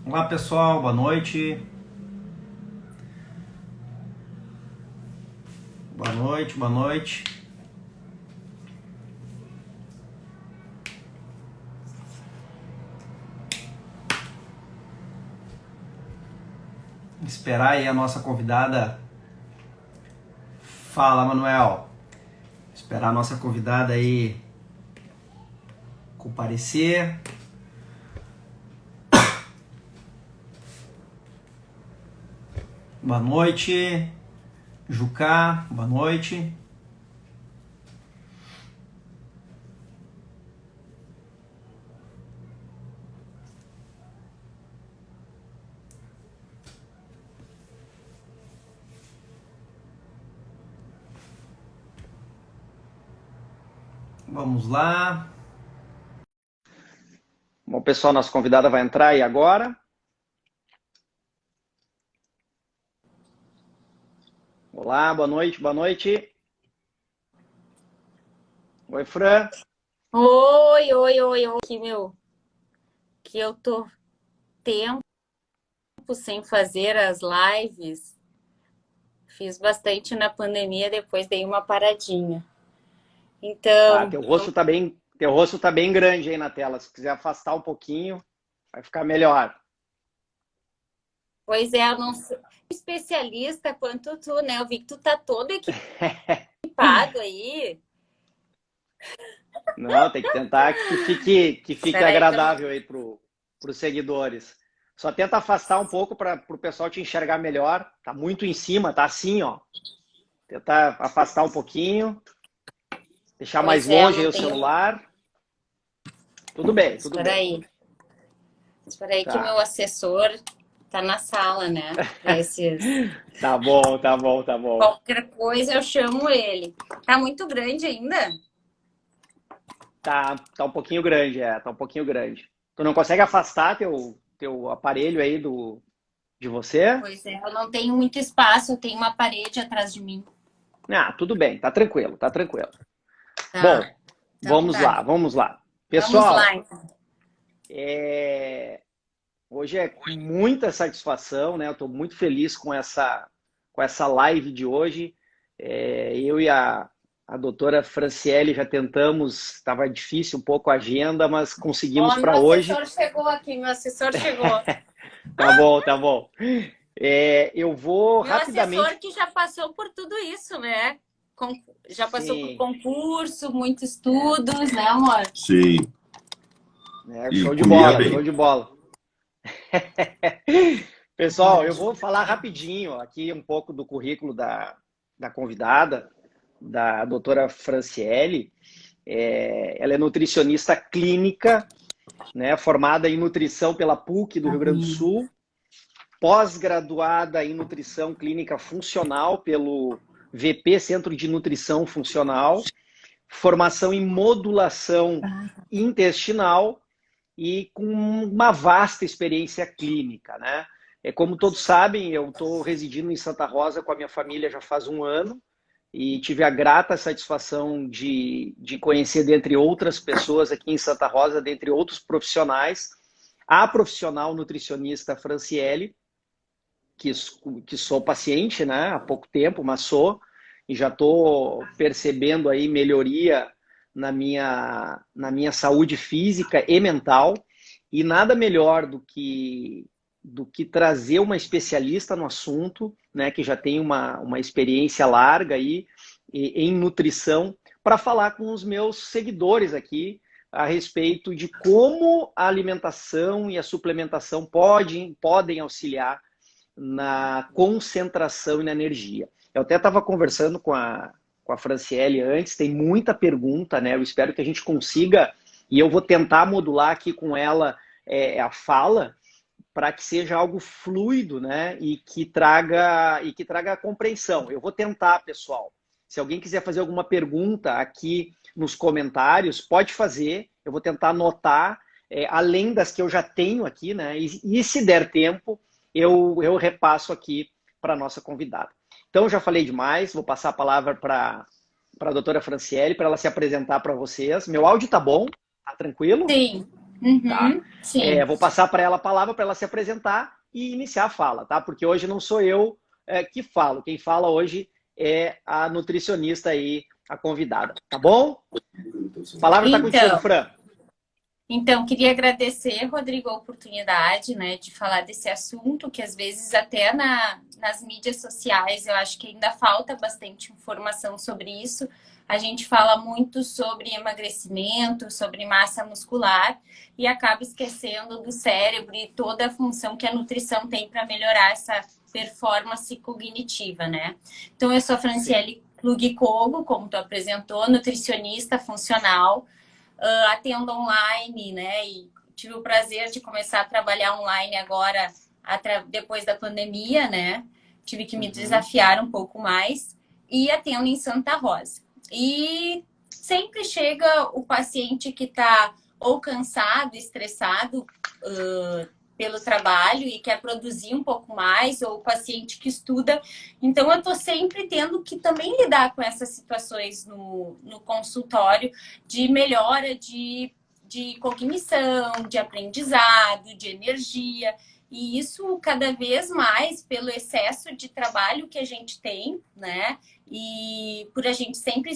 Olá pessoal, boa noite. Boa noite, boa noite. Esperar aí a nossa convidada. Fala, Manuel. Esperar a nossa convidada aí comparecer. Boa noite, Jucá, boa noite. Vamos lá. Bom, pessoal, nossa convidada vai entrar aí agora. Olá, boa noite, boa noite. Oi, Fran. Oi. Que eu tô tempo sem fazer as lives. Fiz bastante na pandemia, depois dei uma paradinha. Tá, Então, teu rosto tá bem grande aí na tela. Se quiser afastar um pouquinho, vai ficar melhor. pois é, eu não sou especialista quanto tu, né? Eu vi que tu tá todo equipado aí. Não, tem que tentar que fique Espera aí que eu não... agradável aí pros seguidores. Só tenta afastar um pouco para o pessoal te enxergar melhor. Tá muito em cima, tá assim, ó. Tentar afastar um pouquinho, deixar mais Pois é, eu longe aí não o tenho... celular. Tudo bem, tudo Espera bem. aí. Espera aí que o meu Tá. assessor tá na sala, né? Para esses... Tá bom, tá bom, tá bom. Qualquer coisa eu chamo ele. Tá muito grande ainda? Tá um pouquinho grande, tá um pouquinho grande. Tu não consegue afastar teu aparelho aí de você? Pois é, eu não tenho muito espaço, eu tenho uma parede atrás de mim. Ah, tudo bem, tá tranquilo, tá tranquilo. Tá, Bom, então vamos tá. lá, vamos lá. Vamos lá, Pessoal, então. hoje é com muita satisfação, né? Eu estou muito feliz com essa live de hoje. Eu e a doutora Franciele já tentamos, estava difícil um pouco a agenda, mas conseguimos Ó, meu para hoje. assessor chegou aqui, meu assessor chegou. Tá bom, tá bom. Eu vou Meu assessor rapidamente. que já passou por tudo isso, né? Já passou por Sim, concurso, muitos estudos, né, amor? Sim, e show de comia bola, show bem. de bola. Pessoal, Bora, eu Ju. vou falar rapidinho aqui um pouco do currículo da convidada, da doutora Franciele. Ela é nutricionista clínica, né, formada em nutrição pela PUC do Rio Grande do Sul, pós-graduada em nutrição clínica funcional pelo VP Centro de Nutrição Funcional, formação em modulação intestinal e com uma vasta experiência clínica, né? Como todos sabem, eu estou residindo em Santa Rosa com a minha família já faz um ano e tive a grata satisfação de conhecer, dentre outras pessoas aqui em Santa Rosa, dentre outros profissionais, a profissional nutricionista Franciele, que sou paciente, né, há pouco tempo, mas sou, e já estou percebendo aí melhoria na minha saúde física e mental, e nada melhor do que trazer uma especialista no assunto, né, que já tem uma experiência larga aí em nutrição, para falar com os meus seguidores aqui a respeito de como a alimentação e a suplementação podem auxiliar na concentração e na energia. Eu até estava conversando com a Franciele antes, tem muita pergunta, né? Eu espero que a gente consiga, e eu vou tentar modular aqui com ela a fala, para que seja algo fluido, né? E que traga compreensão. Eu vou tentar, pessoal. Se alguém quiser fazer alguma pergunta aqui nos comentários, pode fazer. Eu vou tentar anotar, além das que eu já tenho aqui, né? E se der tempo, eu repasso aqui para a nossa convidada. Então, já falei demais, vou passar a palavra para a doutora Franciele, para ela se apresentar para vocês. Meu áudio tá bom? Tá tranquilo? Sim, Tá? Sim. Vou passar para ela a palavra para ela se apresentar e iniciar a fala, tá? Porque hoje não sou eu que falo. Quem fala hoje é a nutricionista aí, a convidada. Tá bom? A palavra está contigo, Então, Fran. queria agradecer, Rodrigo, a oportunidade, né, de falar desse assunto, que às vezes até nas mídias sociais eu acho que ainda falta bastante informação sobre isso. A gente fala muito sobre emagrecimento, sobre massa muscular e acaba esquecendo do cérebro e toda a função que a nutrição tem para melhorar essa performance cognitiva, né? Então, eu sou a Franciele Klug-Kogo, como tu apresentou, nutricionista funcional, atendo online, né? E tive o prazer de começar a trabalhar online agora, depois da pandemia, né? Tive que me desafiar um pouco mais e atendo em Santa Rosa. E sempre chega o paciente que está ou cansado, estressado pelo trabalho e quer produzir um pouco mais, ou o paciente que estuda. Então, eu estou sempre tendo que também lidar com essas situações no consultório de melhora de cognição, de aprendizado, de energia. E isso cada vez mais pelo excesso de trabalho que a gente tem, né? E por a gente sempre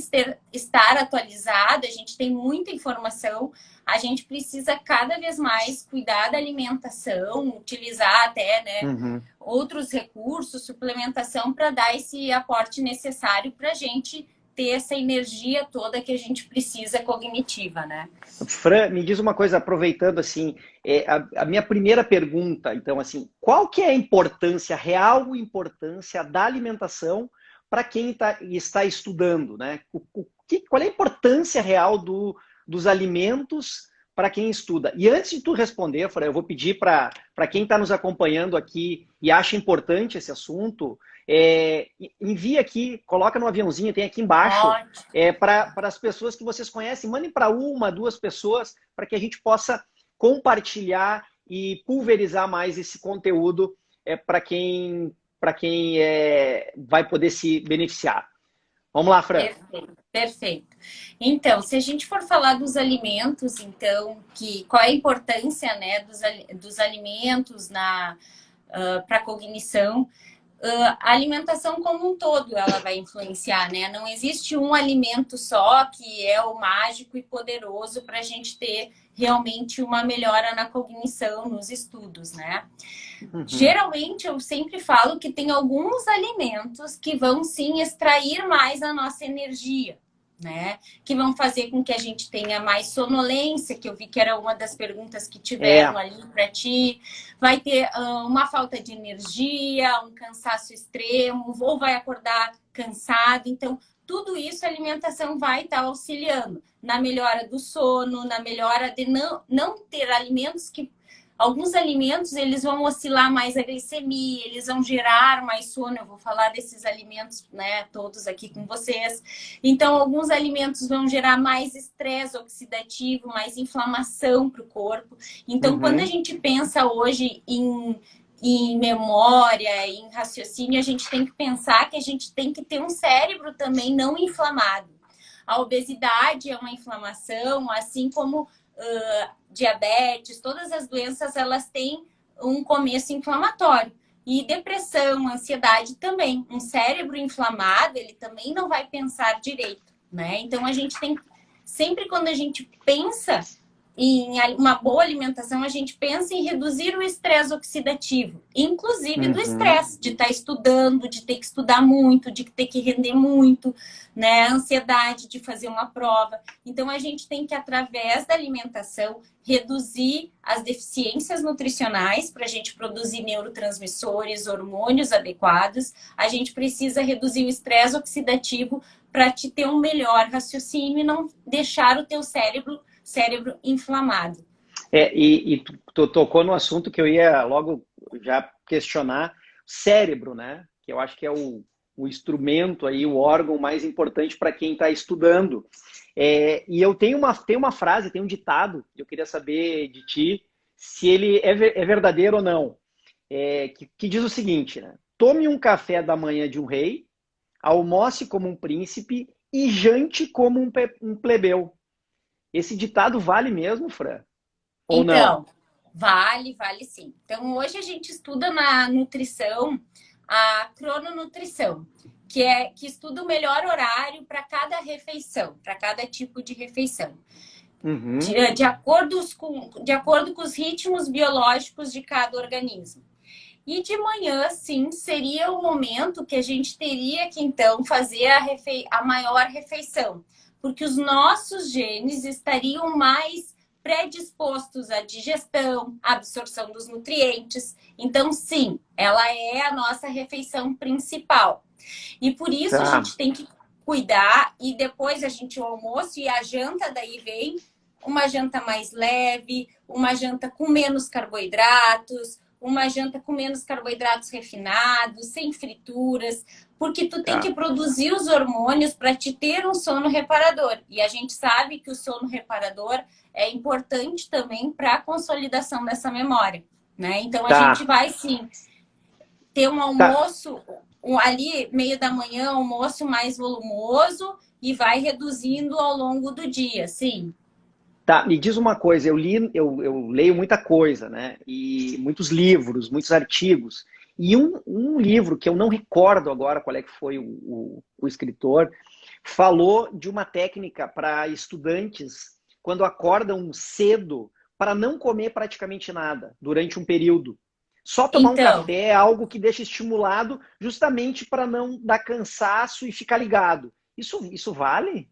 estar atualizado, a gente tem muita informação, a gente precisa cada vez mais cuidar da alimentação, utilizar até, né, outros recursos, suplementação para dar esse aporte necessário para a gente ter essa energia toda que a gente precisa cognitiva, né? Fran, me diz uma coisa, aproveitando assim, a minha primeira pergunta, então, assim, qual que é a importância, a real importância da alimentação para quem está estudando, né? Qual é a importância real dos alimentos para quem estuda? E antes de tu responder, Fran, eu vou pedir para quem está nos acompanhando aqui e acha importante esse assunto, envia aqui, coloca no aviãozinho, tem aqui embaixo, para as pessoas que vocês conhecem, mandem para uma, duas pessoas, para que a gente possa compartilhar e pulverizar mais esse conteúdo para quem vai poder se beneficiar. Vamos lá, Fran. Perfeito. Então, se a gente for falar dos alimentos, então, qual é a importância, né, dos alimentos para a cognição? A alimentação como um todo ela vai influenciar, né? Não existe um alimento só que é o mágico e poderoso para a gente ter realmente uma melhora na cognição, nos estudos, né? Geralmente eu sempre falo que tem alguns alimentos que vão sim extrair mais a nossa energia, né? Que vão fazer com que a gente tenha mais sonolência, que eu vi que era uma das perguntas que tiveram ali para ti. Vai ter uma falta de energia, um cansaço extremo, ou vai acordar cansado. Então, tudo isso a alimentação vai estar auxiliando na melhora do sono, na melhora de não ter alimentos que... Alguns alimentos, eles vão oscilar mais a glicemia, eles vão gerar mais sono. Eu vou falar desses alimentos, né, todos aqui com vocês. Então, alguns alimentos vão gerar mais estresse oxidativo, mais inflamação para o corpo. Então, quando a gente pensa hoje em memória, em raciocínio, a gente tem que pensar que a gente tem que ter um cérebro também não inflamado. A obesidade é uma inflamação, assim como... diabetes, todas as doenças elas têm um começo inflamatório. E depressão, ansiedade também. Um cérebro inflamado, ele também não vai pensar direito, né? Então a gente tem sempre quando a gente pensa em uma boa alimentação, a gente pensa em reduzir o estresse oxidativo, inclusive do estresse, de estar estudando, de ter que estudar muito, de ter que render muito, né? A ansiedade de fazer uma prova. Então, a gente tem que, através da alimentação, reduzir as deficiências nutricionais para a gente produzir neurotransmissores, hormônios adequados. A gente precisa reduzir o estresse oxidativo para te ter um melhor raciocínio e não deixar o teu cérebro inflamado. E tu tocou no assunto que eu ia logo já questionar, cérebro, né? Que eu acho que é o instrumento aí, o órgão mais importante para quem está estudando. E eu tenho uma frase, tem um ditado, eu queria saber de ti se ele é verdadeiro ou não, que diz o seguinte, né? Tome um café da manhã de um rei, almoce como um príncipe e jante como um plebeu. Esse ditado vale mesmo, Fran? Ou não? Então, vale sim. Então, hoje a gente estuda na nutrição a crononutrição, que estuda o melhor horário para cada refeição, para cada tipo de refeição. Uhum. De acordo com os ritmos biológicos de cada organismo. E de manhã, sim, seria o momento que a gente teria que, então, fazer a maior refeição, porque os nossos genes estariam mais predispostos à digestão, à absorção dos nutrientes. Então, sim, ela é a nossa refeição principal. E por isso a Tá. gente tem que cuidar, e depois a gente o almoço e a janta daí vem uma janta mais leve, uma janta com menos carboidratos, uma janta com menos carboidratos refinados, sem frituras, porque tu tem que produzir os hormônios para te ter um sono reparador. E a gente sabe que o sono reparador é importante também para a consolidação dessa memória, né? Então a gente vai sim ter um almoço ali meio da manhã, almoço mais volumoso e vai reduzindo ao longo do dia, sim. Tá, me diz uma coisa, eu leio muita coisa, né? E muitos livros, muitos artigos. E um livro que eu não recordo agora qual é que foi o escritor, falou de uma técnica para estudantes quando acordam cedo para não comer praticamente nada durante um período. Só tomar um café é algo que deixa estimulado justamente para não dar cansaço e ficar ligado. Isso vale?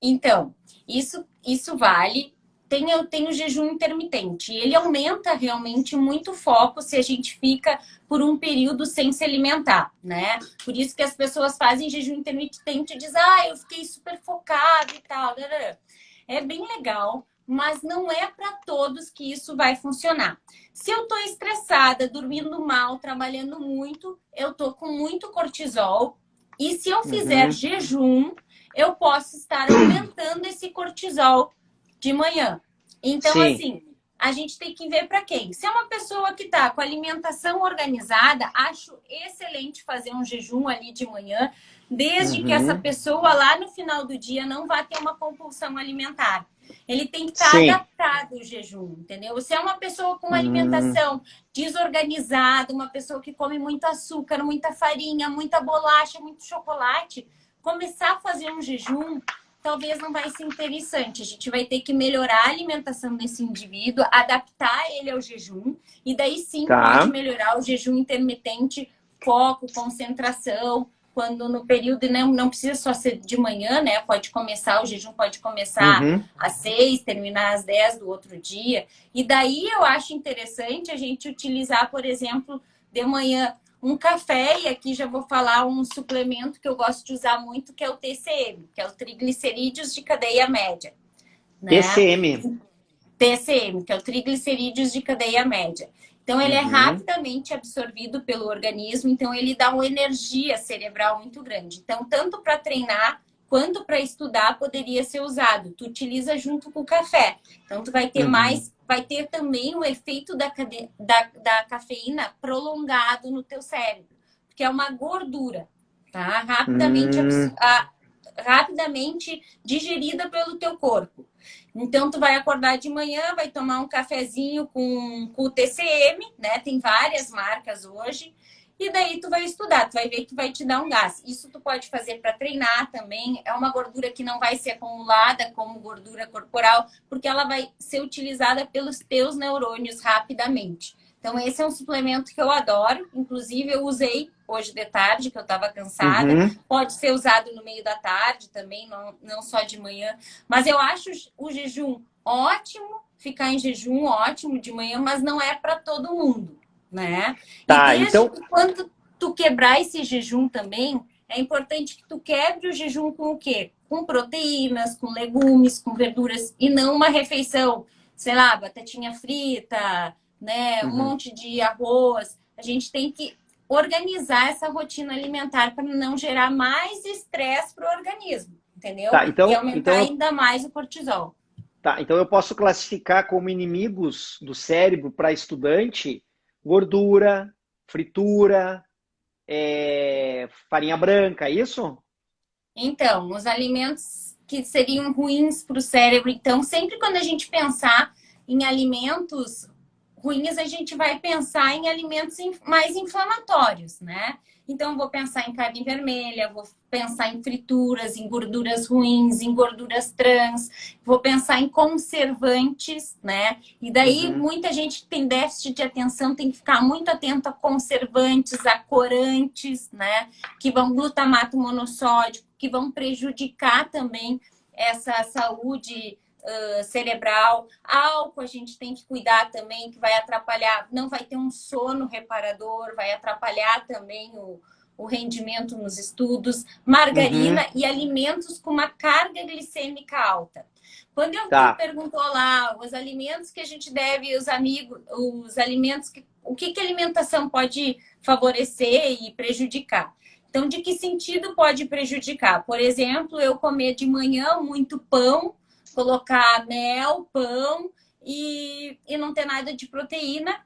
Então, isso vale. Tem o jejum intermitente. Ele aumenta realmente muito o foco se a gente fica por um período sem se alimentar, né? Por isso que as pessoas fazem jejum intermitente e dizem, eu fiquei super focado e tal. É bem legal, mas não é para todos que isso vai funcionar. Se eu tô estressada, dormindo mal, trabalhando muito, eu tô com muito cortisol. E se eu fizer jejum, eu posso estar aumentando esse cortisol de manhã. Então, Sim. assim, a gente tem que ver para quem. Se é uma pessoa que está com alimentação organizada, acho excelente fazer um jejum ali de manhã, desde que essa pessoa lá no final do dia não vá ter uma compulsão alimentar. Ele tem que estar adaptado ao jejum, entendeu? Se é uma pessoa com alimentação desorganizada, uma pessoa que come muito açúcar, muita farinha, muita bolacha, muito chocolate, começar a fazer um jejum talvez não vai ser interessante. A gente vai ter que melhorar a alimentação desse indivíduo, adaptar ele ao jejum, e daí sim pode melhorar o jejum intermitente, foco, concentração, quando no período não precisa só ser de manhã, né? Pode começar, o jejum pode começar às 6, terminar às 10 do outro dia. E daí eu acho interessante a gente utilizar, por exemplo, de manhã um café, e aqui já vou falar um suplemento que eu gosto de usar muito, que é o TCM, que é o triglicerídeos de cadeia média. Né? TCM, que é o triglicerídeos de cadeia média. Então, ele é rapidamente absorvido pelo organismo, então ele dá uma energia cerebral muito grande. Então, tanto para treinar quanto para estudar poderia ser usado. Tu utiliza junto com o café. Então, tu vai ter vai ter também o efeito da cafeína prolongado no teu cérebro, porque é uma gordura, tá? Rapidamente digerida pelo teu corpo. Então, tu vai acordar de manhã, vai tomar um cafezinho com o TCM, né? Tem várias marcas hoje. E daí tu vai estudar, tu vai ver que vai te dar um gás. Isso tu pode fazer para treinar também. É uma gordura que não vai ser acumulada como gordura corporal, porque ela vai ser utilizada pelos teus neurônios rapidamente. Então, esse é um suplemento que eu adoro. Inclusive, eu usei hoje de tarde, que eu estava cansada. Pode ser usado no meio da tarde também, não só de manhã. Mas eu acho o jejum ótimo, ficar em jejum ótimo de manhã, mas não é para todo mundo, né? Tá, e então... quando tu quebrar esse jejum também, é importante que tu quebre o jejum com o quê? Com proteínas, com legumes, com verduras, e não uma refeição, sei lá, batatinha frita, né? Um monte de arroz. A gente tem que organizar essa rotina alimentar para não gerar mais estresse para o organismo, entendeu? Tá, então, e aumentar ainda mais o cortisol. Tá, então eu posso classificar como inimigos do cérebro para estudante gordura, fritura, farinha branca, é isso? Então, os alimentos que seriam ruins para o cérebro. Então, sempre quando a gente pensar em alimentos ruins, a gente vai pensar em alimentos mais inflamatórios, né? Então, vou pensar em carne vermelha, vou pensar em frituras, em gorduras ruins, em gorduras trans, vou pensar em conservantes, né? E daí, muita gente que tem déficit de atenção tem que ficar muito atento a conservantes, a corantes, né? Que vão glutamato monossódico, que vão prejudicar também essa saúde cerebral. Álcool a gente tem que cuidar também, que vai atrapalhar, não vai ter um sono reparador, vai atrapalhar também o rendimento nos estudos. Margarina e alimentos com uma carga glicêmica alta. Quando eu te perguntou lá os alimentos que a gente deve, os alimentos o que a alimentação pode favorecer e prejudicar? Então, de que sentido pode prejudicar? Por exemplo, eu comer de manhã muito pão, colocar mel, pão e não ter nada de proteína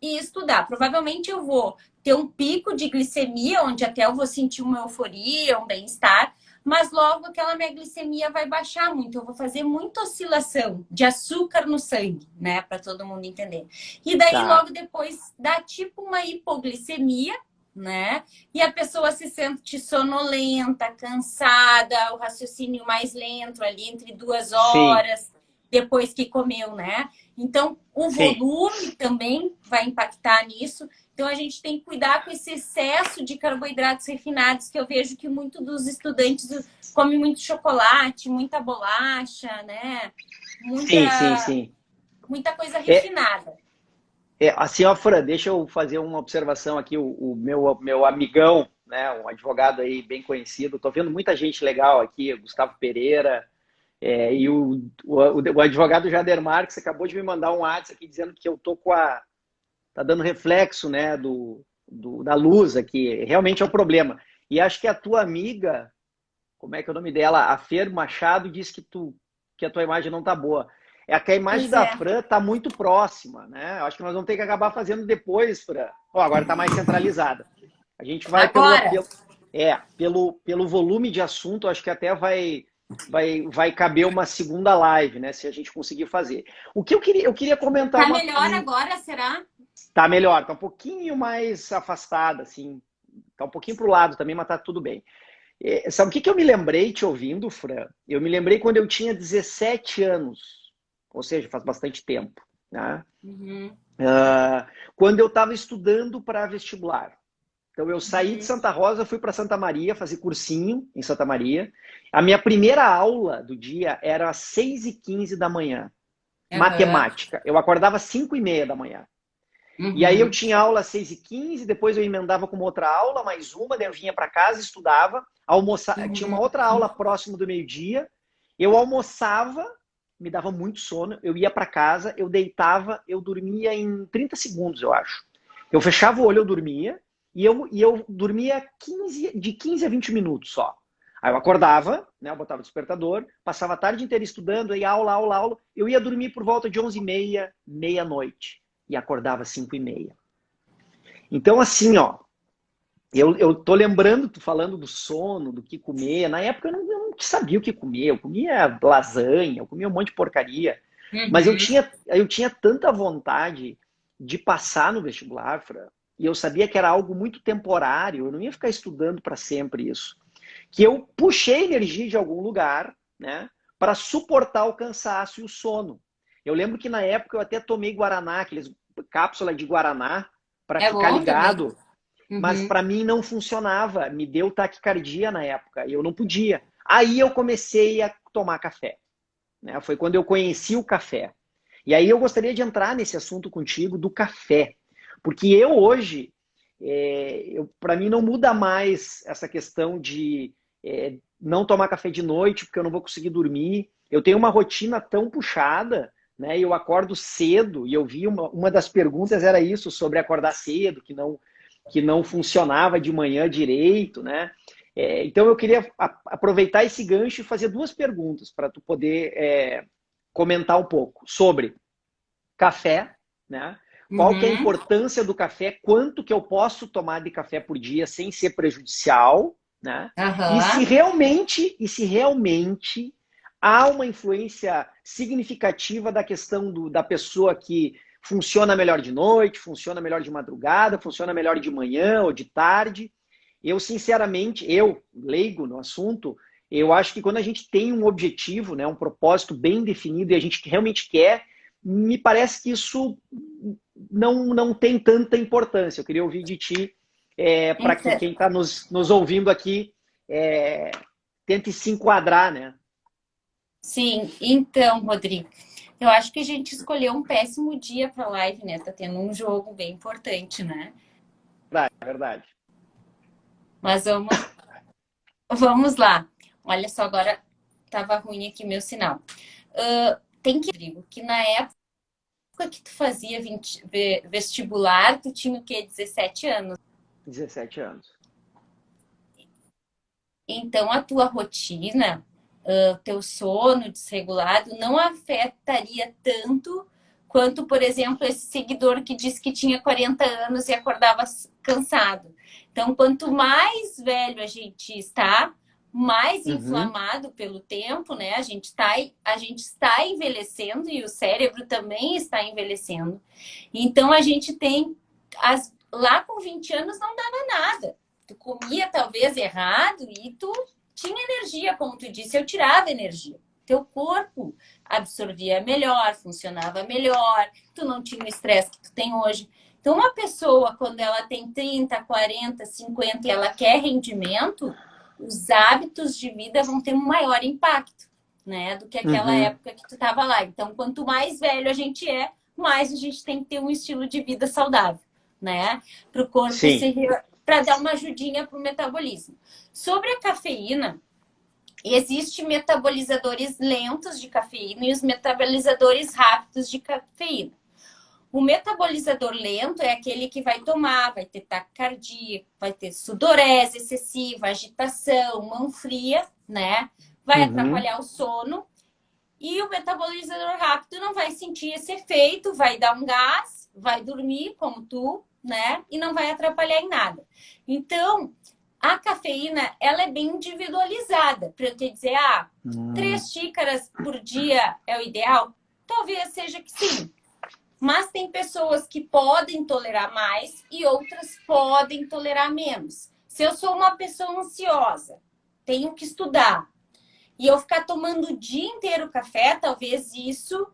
e estudar. Provavelmente eu vou ter um pico de glicemia, onde até eu vou sentir uma euforia, um bem-estar, mas logo aquela minha glicemia vai baixar muito. Eu vou fazer muita oscilação de açúcar no sangue, né? Para todo mundo entender. E daí logo depois dá tipo uma hipoglicemia, né? E a pessoa se sente sonolenta, cansada, o raciocínio mais lento ali entre 2 horas depois que comeu, né? Então, o volume também vai impactar nisso. Então, a gente tem que cuidar com esse excesso de carboidratos refinados, que eu vejo que muitos dos estudantes comem muito chocolate, muita bolacha, né? Muita coisa refinada. Assim, ó, Fran, deixa eu fazer uma observação aqui. O meu amigão, né, um advogado aí bem conhecido, tô vendo muita gente legal aqui, Gustavo Pereira, e o advogado Jader Marques acabou de me mandar um WhatsApp aqui dizendo que eu tô tá dando reflexo, né, da luz aqui. Realmente é um problema. E acho que a tua amiga, como é que é o nome dela? A Fer Machado, disse que a tua imagem não tá boa. É que a imagem da Fran tá muito próxima, né? Acho que nós vamos ter que acabar fazendo depois, Fran. Agora tá mais centralizada. A gente vai pelo volume de assunto, acho que até vai caber uma segunda live, né? Se a gente conseguir fazer. O que eu queria comentar... Tá melhor agora, será? Tá melhor, tá um pouquinho mais afastada, assim. Tá um pouquinho pro lado também, mas tá tudo bem. Sabe o que eu me lembrei te ouvindo, Fran? Eu me lembrei quando eu tinha 17 anos. Ou seja, faz bastante tempo, né? Quando eu estava estudando para vestibular. Então, eu saí de Santa Rosa, fui para Santa Maria, fazer cursinho em Santa Maria. A minha primeira aula do dia era às 6h15 da manhã. Matemática. Eu acordava às 5h30 da manhã. E aí eu tinha aula às 6h15, depois eu emendava com uma outra aula, mais uma, daí eu vinha para casa, estudava, almoçava. Tinha uma outra aula próximo do meio-dia. Eu almoçava, me dava muito sono, eu ia para casa, eu deitava, eu dormia em 30 segundos, eu acho. Eu fechava o olho, eu dormia, e eu dormia de 15 a 20 minutos só. Aí eu acordava, né, eu botava o despertador, passava a tarde inteira estudando, aí aula, eu ia dormir por volta de 11h30, meia-noite, e acordava às 5h30. Então, assim, ó, eu tô lembrando, tu falando do sono, do que comer. Na época eu não sabia o que comer. Eu comia lasanha, eu comia um monte de porcaria. Mas eu tinha tanta vontade de passar no vestibular, Fran, e eu sabia que era algo muito temporário. Eu não ia ficar estudando para sempre isso. Que eu puxei energia de algum lugar, né, para suportar o cansaço e o sono. Eu lembro que na época eu até tomei Guaraná, aqueles cápsula de Guaraná, para ficar ligado. Também. Mas para mim não funcionava, me deu taquicardia na época, e eu não podia. Aí eu comecei a tomar café, né? Foi quando eu conheci o café. E aí eu gostaria de entrar nesse assunto contigo do café, porque eu hoje, para mim não muda mais essa questão de não tomar café de noite, porque eu não vou conseguir dormir. Eu tenho uma rotina tão puxada, né? Eu acordo cedo, e eu vi uma das perguntas era isso, sobre acordar cedo, que não funcionava de manhã direito, né? Então eu queria aproveitar esse gancho e fazer 2 perguntas para tu poder comentar um pouco sobre café, né? Qual que é a importância do café, quanto que eu posso tomar de café por dia sem ser prejudicial, né? E se realmente há uma influência significativa da questão da pessoa que funciona melhor de noite, funciona melhor de madrugada, funciona melhor de manhã ou de tarde. Eu, sinceramente, leigo no assunto, eu acho que quando a gente tem um objetivo, né, um propósito bem definido e a gente realmente quer, me parece que isso não tem tanta importância. Eu queria ouvir de ti, para que Então, quem está nos ouvindo aqui tente se enquadrar, né? sim, então, Rodrigo, eu acho que a gente escolheu um péssimo dia para a live, né? Tá tendo um jogo bem importante, né? É verdade. Mas vamos lá. Olha só, agora tava ruim aqui meu sinal. Tem que, Rodrigo, que na época que tu fazia vestibular, tu tinha o quê? 17 anos. 17 anos. Então, a tua rotina, teu sono desregulado, não afetaria tanto quanto, por exemplo, esse seguidor que disse que tinha 40 anos e acordava cansado. Então, quanto mais velho a gente está, mais inflamado pelo tempo, né? A gente está envelhecendo e o cérebro também está envelhecendo. Então, a gente tem... lá com 20 anos não dava nada. Tu comia talvez errado e tu tinha energia, como tu disse, eu tirava energia. Teu corpo absorvia melhor, funcionava melhor, tu não tinha o estresse que tu tem hoje. Então, uma pessoa, quando ela tem 30, 40, 50 e ela quer rendimento, os hábitos de vida vão ter um maior impacto, né, do que aquela época que tu estava lá. Então, quanto mais velho a gente é, mais a gente tem que ter um estilo de vida saudável, né, para o corpo se para dar uma ajudinha para o metabolismo. Sobre a cafeína, existem metabolizadores lentos de cafeína e os metabolizadores rápidos de cafeína. O metabolizador lento é aquele que vai tomar, vai ter taquicardia, vai ter sudorese excessiva, agitação, mão fria, né? Vai atrapalhar o sono. E o metabolizador rápido não vai sentir esse efeito, vai dar um gás, vai dormir como tu, né? E não vai atrapalhar em nada. Então, a cafeína, ela é bem individualizada. Para eu te dizer, 3 xícaras por dia é o ideal? Talvez seja que sim. Mas tem pessoas que podem tolerar mais e outras podem tolerar menos. Se eu sou uma pessoa ansiosa, tenho que estudar, e eu ficar tomando o dia inteiro café, talvez isso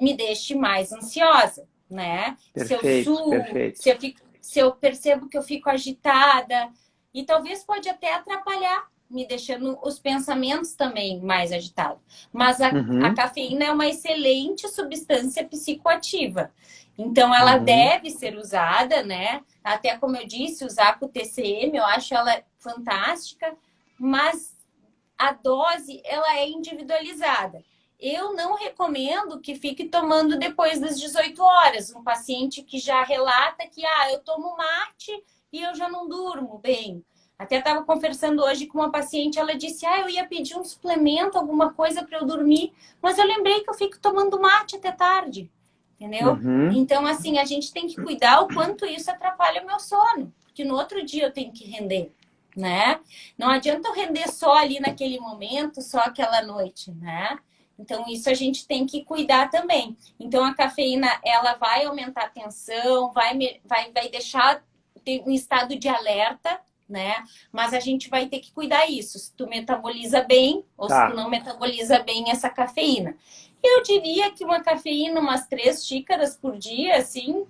me deixe mais ansiosa, né? Perfeito, Se eu perfeito. se eu percebo que eu fico agitada, e talvez pode até atrapalhar, me deixando os pensamentos também mais agitados. Mas a cafeína é uma excelente substância psicoativa. Então, ela deve ser usada, né? Até como eu disse, usar com o TCM, eu acho ela fantástica, mas a dose, ela é individualizada. Eu não recomendo que fique tomando depois das 18 horas. Um paciente que já relata que, eu tomo mate e eu já não durmo bem. Até estava conversando hoje com uma paciente, ela disse, eu ia pedir um suplemento, alguma coisa para eu dormir, mas eu lembrei que eu fico tomando mate até tarde, entendeu? Então, assim, a gente tem que cuidar o quanto isso atrapalha o meu sono, porque no outro dia eu tenho que render, né? Não adianta eu render só ali naquele momento, só aquela noite, né? Então, isso a gente tem que cuidar também. Então, a cafeína, ela vai aumentar a tensão, vai deixar em estado de alerta, né? Mas a gente vai ter que cuidar isso. Se tu metaboliza bem ou se tu não metaboliza bem essa cafeína. Eu diria que uma cafeína, umas 3 xícaras por dia, assim,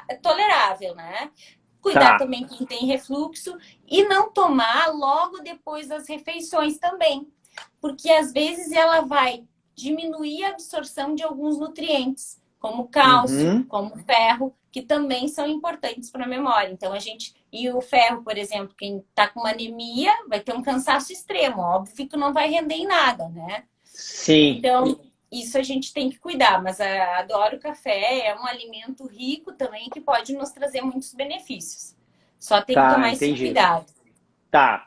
é tolerável, né? Cuidar também quem tem refluxo e não tomar logo depois das refeições também. Porque às vezes ela vai diminuir a absorção de alguns nutrientes, como cálcio, como ferro, que também são importantes para a memória. Então, e o ferro, por exemplo, quem está com uma anemia vai ter um cansaço extremo. Óbvio que não vai render em nada, né? Sim. Então, isso a gente tem que cuidar. Mas adoro café, é um alimento rico também que pode nos trazer muitos benefícios. Só tem que tomar esse cuidado. Tá.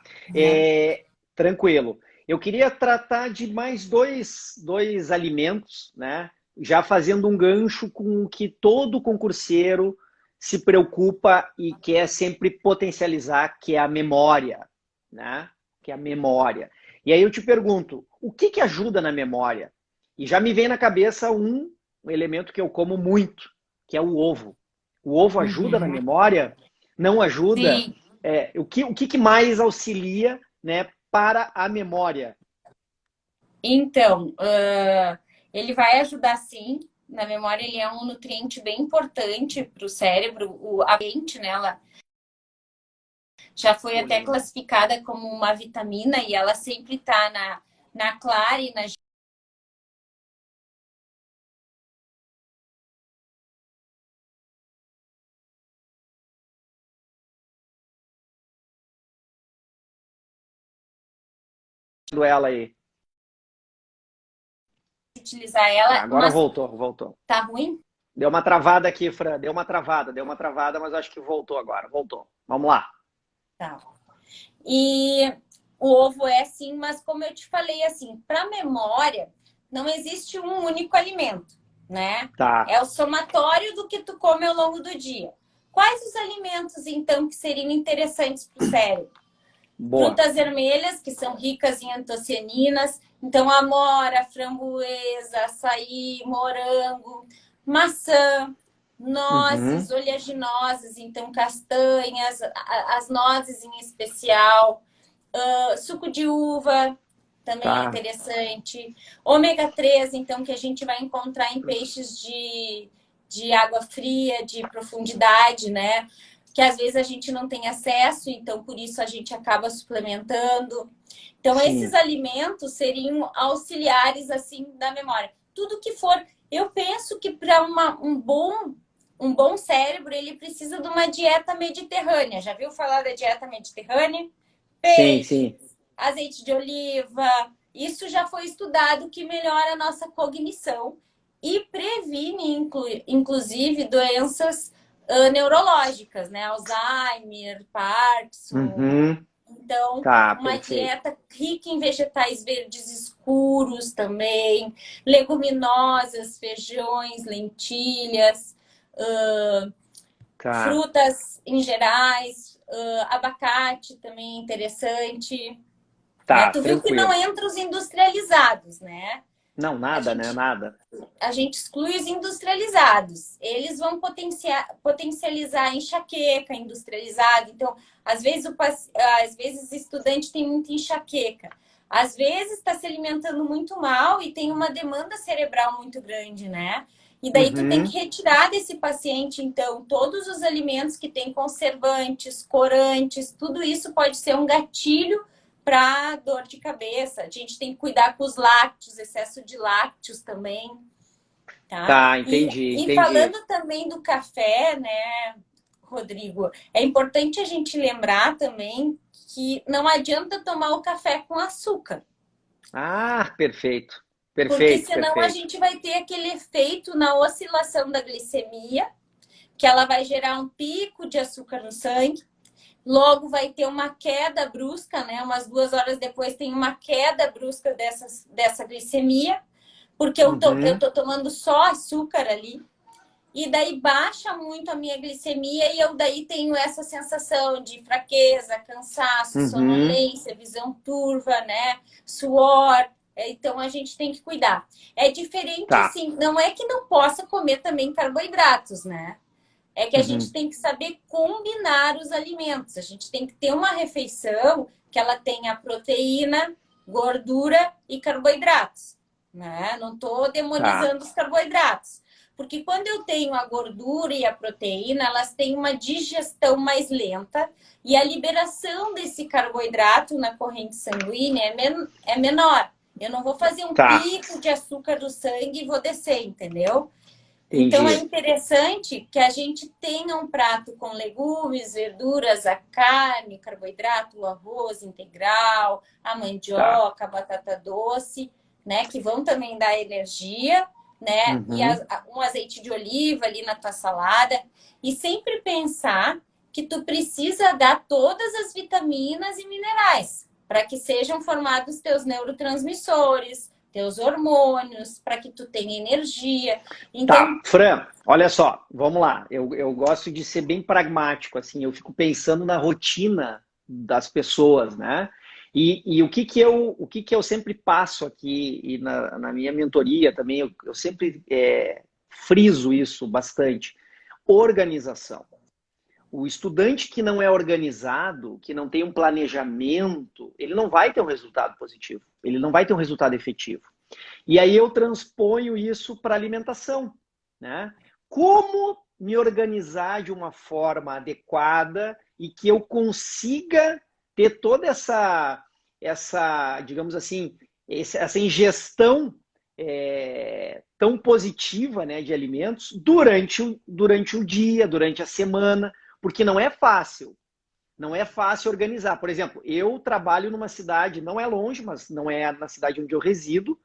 Tranquilo. Eu queria tratar de mais dois alimentos, né? Já fazendo um gancho com o que todo concurseiro se preocupa e quer sempre potencializar, que é a memória, né? Que é a memória. E aí eu te pergunto, o que que ajuda na memória? E já me vem na cabeça um elemento que eu como muito, que é o ovo. O ovo ajuda na Uhum. memória? Não ajuda? Sim. O que mais auxilia, né, para a memória? Então, ele vai ajudar sim. Na memória, ele é um nutriente bem importante para o cérebro. A mente, né, ela já foi até classificada como uma vitamina e ela sempre está na clara e na Ela aí. utilizar ela, Agora mas voltou. tá ruim? Deu uma travada aqui, Fran. Deu uma travada, mas acho que voltou agora. Voltou. Vamos lá. Tá. E o ovo é assim, mas como eu te falei, assim, para memória, não existe um único alimento, né? Tá. É o somatório do que tu come ao longo do dia. Quais os alimentos, então, que seriam interessantes para o cérebro? Boa. Frutas vermelhas, que são ricas em antocianinas. Então, amora, framboesa, açaí, morango, maçã, Uhum. nozes, oleaginosas, então castanhas, as nozes em especial, suco de uva, também é Tá. interessante. Ômega 3, então, que a gente vai encontrar em peixes de água fria, de profundidade, né? Que às vezes a gente não tem acesso, então por isso a gente acaba suplementando. Então, esses Sim. alimentos seriam auxiliares, assim, da memória. Tudo que for. Eu penso que para um bom cérebro, ele precisa de uma dieta mediterrânea. Já viu falar da dieta mediterrânea? Sim, Peixe, sim. azeite de oliva. Isso já foi estudado que melhora a nossa cognição e previne, inclusive, doenças neurológicas, né? Alzheimer, Parkinson. Uhum. Então, Tá, uma perfeito. dieta rica em vegetais verdes escuros também, leguminosas, feijões, lentilhas, Tá. frutas em gerais, abacate também é interessante. Né? Tá, Tu viu que não tranquilo. entra os industrializados, né? Não, A nada, né? gente, Nada. a gente exclui os industrializados. Eles vão potencializar a enxaqueca industrializada. Então, às vezes o estudante tem muita enxaqueca. Às vezes está se alimentando muito mal e tem uma demanda cerebral muito grande, né? E daí tu tem Uhum. que retirar desse paciente, então, todos os alimentos que têm conservantes, corantes, tudo isso pode ser um gatilho para dor de cabeça. A gente tem que cuidar com os lácteos, excesso de lácteos também, tá? Tá, E, entendi, e entendi. falando também do café, né, Rodrigo, é importante a gente lembrar também que não adianta tomar o café com açúcar, Ah, perfeito. porque Perfeito, senão a perfeito. gente vai ter aquele efeito na oscilação da glicemia, que ela vai gerar um pico de açúcar no sangue. Logo vai ter uma queda brusca, né? Umas 2 horas depois tem uma queda brusca dessa glicemia, porque eu Uhum. tô tomando só açúcar ali. E daí baixa muito a minha glicemia e eu daí tenho essa sensação de fraqueza, cansaço, Uhum. sonolência, visão turva, né? Suor. Então a gente tem que cuidar. É diferente Tá. assim, não é que não possa comer também carboidratos, né? É que a gente Uhum. tem que saber combinar os alimentos. A gente tem que ter uma refeição que ela tenha proteína, gordura e carboidratos, né? Não estou Tá. demonizando os carboidratos, porque quando eu tenho a gordura e a proteína, elas têm uma digestão mais lenta e a liberação desse carboidrato na corrente sanguínea é menor. Eu não vou fazer um Tá. pico de açúcar do sangue e vou descer, entendeu? Então é Entendi. interessante que a gente tenha um prato com legumes, verduras, a carne, carboidrato, o arroz integral, a Tá. mandioca, a batata doce, né, que vão também dar energia, né? E Uhum. um azeite de oliva ali na tua salada e sempre pensar que tu precisa dar todas as vitaminas e minerais para que sejam formados teus neurotransmissores, teus hormônios, para que tu tenha energia. Tá, Então, Fran, olha só, vamos lá. Eu gosto de ser bem pragmático, assim, eu fico pensando na rotina das pessoas, né? E o que que eu sempre passo aqui, e na minha mentoria também, eu sempre friso isso bastante. Organização. O estudante que não é organizado, que não tem um planejamento, ele não vai ter um resultado positivo, ele não vai ter um resultado efetivo. E aí eu transponho isso para alimentação, né? Como me organizar de uma forma adequada e que eu consiga ter toda digamos assim, essa ingestão tão positiva, né, de alimentos durante o dia, durante a semana, porque não é fácil. Não é fácil organizar. Por exemplo, eu trabalho numa cidade, não é longe, mas não é na cidade onde eu resido.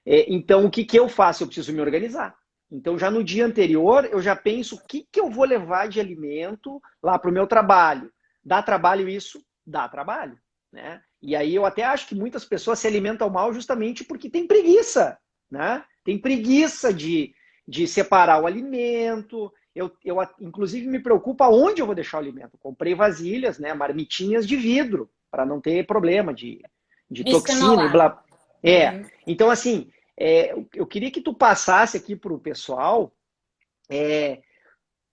Então, o que que eu faço? Eu preciso me organizar. Então, já no dia anterior, eu já penso o que que eu vou levar de alimento lá para o meu trabalho. Dá trabalho isso? Dá trabalho, né? E aí eu até acho que muitas pessoas se alimentam mal justamente porque tem preguiça, né? Tem preguiça de separar o alimento. Inclusive, me preocupa onde eu vou deixar o alimento. Comprei vasilhas, né, marmitinhas de vidro, para não ter problema de toxina e blá. Uhum. Então, assim, eu queria que tu passasse aqui para o pessoal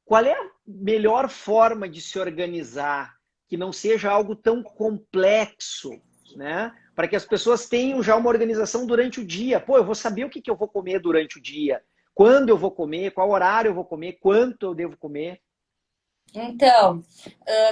qual é a melhor forma de se organizar que não seja algo tão complexo, né? Para que as pessoas tenham já uma organização durante o dia. Pô, eu vou saber o que que eu vou comer durante o dia, quando eu vou comer, qual horário eu vou comer, quanto eu devo comer. Então,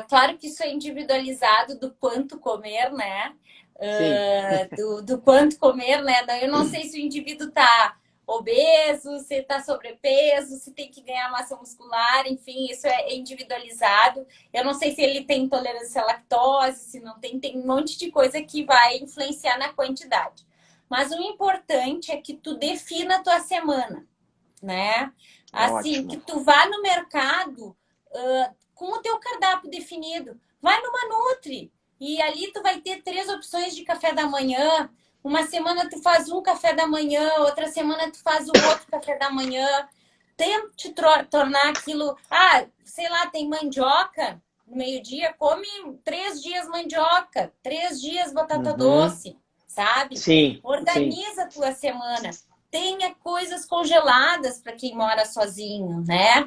claro que isso é individualizado do quanto comer, né? Sim. Do quanto comer, né? Eu não sei se o indivíduo está obeso, se está sobrepeso, se tem que ganhar massa muscular, enfim, isso é individualizado. Eu não sei se ele tem intolerância à lactose, se não tem, tem um monte de coisa que vai influenciar na quantidade. Mas o importante é que tu defina a tua semana, né? Assim, Ótimo. que tu vá no mercado com o teu cardápio definido. Vai numa Nutri e ali tu vai ter 3 opções de café da manhã. Uma semana tu faz um café da manhã, outra semana tu faz o outro café da manhã. Tente tornar aquilo... sei lá, tem mandioca no meio-dia, come 3 dias mandioca, 3 dias batata Uhum. doce, sabe? Sim, sim. Organiza a tua semana. Tenha coisas congeladas para quem mora sozinho, né?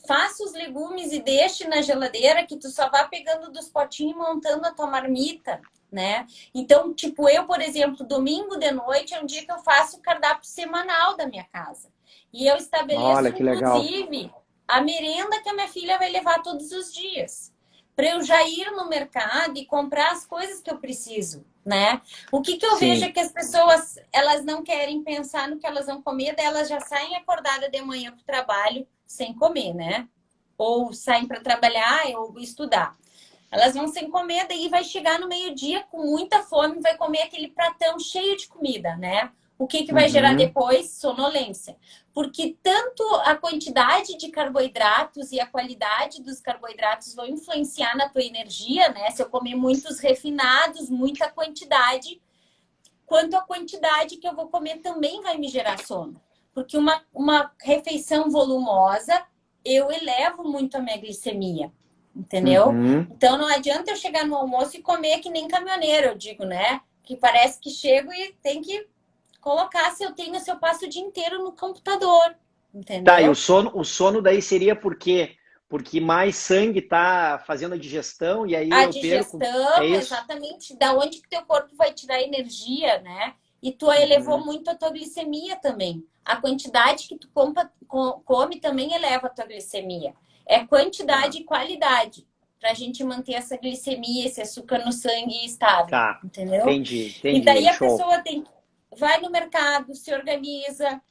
Faça os legumes e deixe na geladeira que tu só vai pegando dos potinhos e montando a tua marmita, né? Então, tipo, eu, por exemplo, domingo de noite é um dia que eu faço o cardápio semanal da minha casa. E eu estabeleço, Olha que legal. inclusive, a merenda que a minha filha vai levar todos os dias. Para eu já ir no mercado e comprar as coisas que eu preciso, né? O que eu vejo é Sim. que as pessoas, elas não querem pensar no que elas vão comer, daí elas já saem acordadas de manhã para o trabalho sem comer, né? Ou saem para trabalhar ou estudar. Elas vão sem comer, daí vai chegar no meio-dia com muita fome, vai comer aquele pratão cheio de comida, né? O que vai gerar Uhum. depois? Sonolência. Porque tanto a quantidade de carboidratos e a qualidade dos carboidratos vão influenciar na tua energia, né? Se eu comer muitos refinados, muita quantidade, quanto a quantidade que eu vou comer também vai me gerar sono. Porque uma refeição volumosa, eu elevo muito a minha glicemia, entendeu? Uhum. Então não adianta eu chegar no almoço e comer que nem caminhoneiro, eu digo, né? Que parece que chego e tem que colocar se eu passo o dia inteiro no computador, Tá, e entendeu? o sono daí seria por quê? Porque mais sangue tá fazendo a digestão e aí A eu perco. É digestão, isso? exatamente, da onde que teu corpo vai tirar energia, né? E tu elevou Uhum. muito a tua glicemia também. A quantidade que tu come também eleva a tua glicemia. É Tá, quantidade e qualidade para a gente manter essa glicemia, esse açúcar no sangue estável, tá. entendeu? Entendi, E daí entendi. a Show. pessoa vai no mercado, se organiza,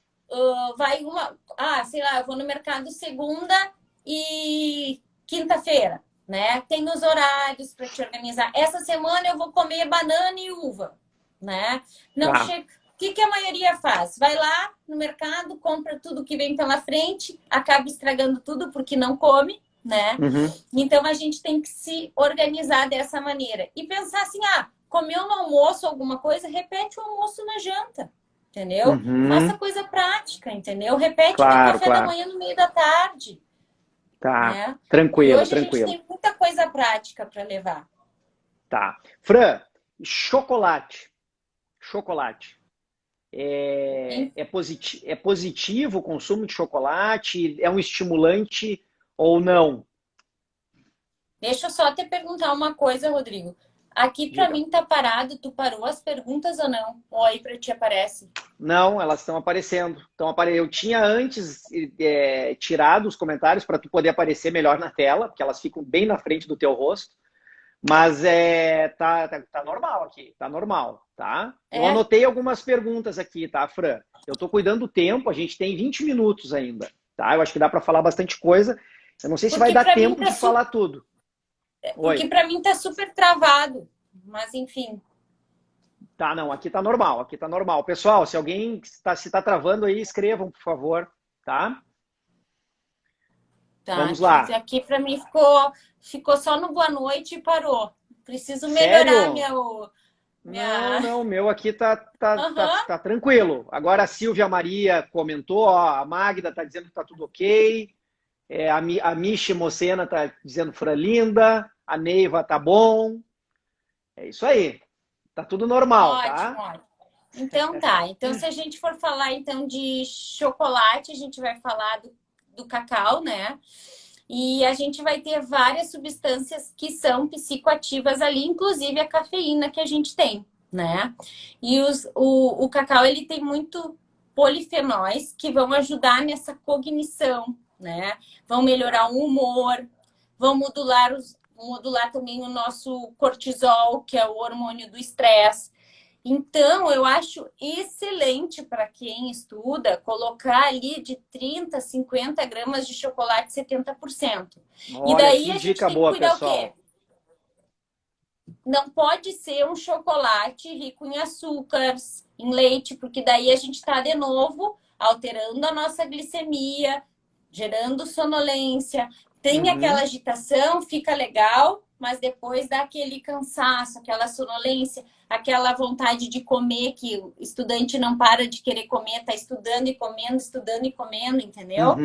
sei lá, eu vou no mercado segunda e quinta-feira, né? Tem os horários para te organizar. Essa semana eu vou comer banana e uva, né? Não Tá. chega. O que a maioria faz? Vai lá no mercado, compra tudo que vem pela frente, acaba estragando tudo porque não come, né? Uhum. Então a gente tem que se organizar dessa maneira e pensar assim: comeu no almoço alguma coisa, repete o almoço na janta, entendeu? Faça Uhum. coisa prática, entendeu? Repete o teu Claro, café da claro. manhã no meio da tarde, Tá. né? E Tranquilo, hoje a gente tranquilo. tem muita coisa prática para levar. Tá. Fran, chocolate. Chocolate. É positivo o consumo de chocolate? É um estimulante ou não? Deixa eu só te perguntar uma coisa, Rodrigo. Aqui para Diga. mim tá parado, tu parou as perguntas ou não? Ou aí para ti aparece? Não, elas estão aparecendo. Eu tinha antes tirado os comentários para tu poder aparecer melhor na tela, porque elas ficam bem na frente do teu rosto. Mas tá normal aqui, tá normal, tá? Eu É? anotei algumas perguntas aqui, tá, Fran? Eu tô cuidando do tempo, a gente tem 20 minutos ainda, tá? Eu acho que dá para falar bastante coisa. Eu não sei se vai Porque dar para mim tempo tá de falar tudo. porque Oi. para mim tá super travado. Mas enfim. Tá, não, aqui tá normal, aqui tá normal. Pessoal, se alguém se tá travando aí, escrevam, por favor, tá? Tá, Vamos lá. aqui para mim ficou só no boa noite e parou. Preciso melhorar Sério? minha... Não, não, o meu aqui Aham. tá tranquilo. Agora a Silvia Maria comentou, ó, a Magda tá dizendo que tá tudo ok. A Michi Mocena tá dizendo Fran linda, a Neiva tá bom. É isso aí. Tá tudo normal, Ótimo, tá? ótimo. Então tá. Então, se a gente for falar então de chocolate, a gente vai falar do cacau, né? E a gente vai ter várias substâncias que são psicoativas ali, inclusive a cafeína que a gente tem, né? E o cacau, ele tem muito polifenóis que vão ajudar nessa cognição, né? Vão melhorar o humor, vão modular também o nosso cortisol, que é o hormônio do estresse. Então, eu acho excelente para quem estuda colocar ali de 30 a 50 gramas de chocolate 70%. E Olha daí que a gente dica tem que boa, cuidar o quê? pessoal. Não pode ser um chocolate rico em açúcares, em leite, porque daí a gente está de novo alterando a nossa glicemia, gerando sonolência. Tem aquela Uhum, agitação, fica legal, mas depois dá aquele cansaço, aquela sonolência, aquela vontade de comer, que o estudante não para de querer comer, tá estudando e comendo, entendeu?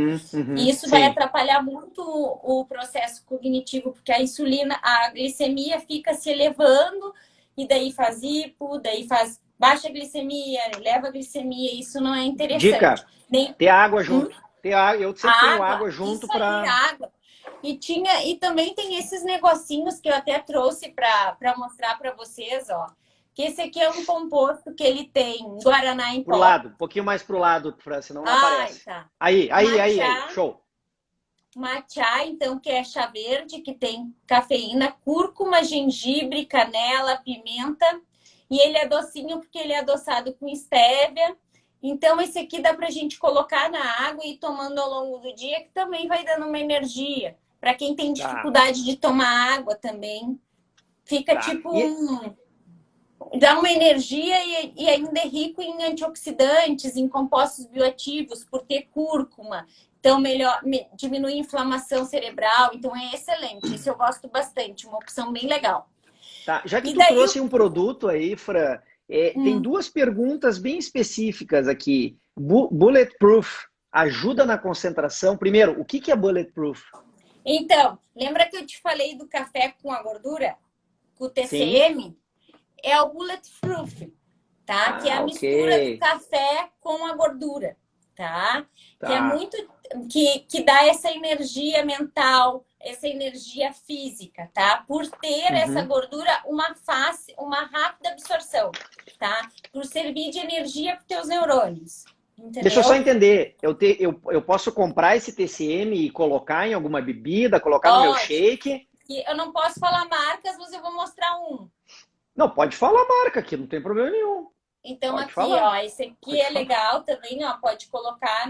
E isso vai sim. atrapalhar muito o processo cognitivo, porque a insulina, a glicemia fica se elevando, e daí faz hipo, daí faz baixa glicemia, eleva a glicemia, isso não é interessante. Dica, Nem ter água junto. Eu a sempre tenho água, água junto isso aí, para. água. E também tem esses negocinhos que eu até trouxe para mostrar para vocês, ó. Que esse aqui é um composto que ele tem guaraná em Pro pó. lado, um pouquinho mais pro lado, Fran, senão não Ai, aparece. tá. Aí, Matcha, show. matcha, então, que é chá verde, que tem cafeína, cúrcuma, gengibre, canela, pimenta. E ele é docinho porque ele é adoçado com estévia. Então, esse aqui dá pra gente colocar na água e ir tomando ao longo do dia, que também vai dando uma energia. Para quem tem Tá, dificuldade de tomar água também, fica tá. tipo dá uma energia e ainda é rico em antioxidantes, em compostos bioativos, por ter cúrcuma. Então, diminui a inflamação cerebral. Então, é excelente. Isso eu gosto bastante. Uma opção bem legal. Tá. Já que E tu daí, trouxe um produto aí, Fran, tem duas perguntas bem específicas aqui. Bulletproof ajuda na concentração? Primeiro, o que é bulletproof? então, lembra que eu te falei do café com a gordura? Com o Sim. TCM? É o bulletproof, tá? Que é a Ah, mistura do ok. café com a gordura, tá? Que é Tá. muito que dá essa energia mental, essa energia física, tá? Por ter essa Uhum. gordura uma rápida absorção, tá? Por servir de energia para os teus neurônios, Deixa eu só entendeu? entender. Eu posso comprar esse TCM e colocar em alguma bebida, colocar no meu Pode. shake? E eu não posso falar marcas, mas eu vou mostrar um. Não, pode falar a marca aqui, não tem problema nenhum. Então, Pode aqui, falar. ó, esse aqui Pode é falar. legal também, ó, pode colocar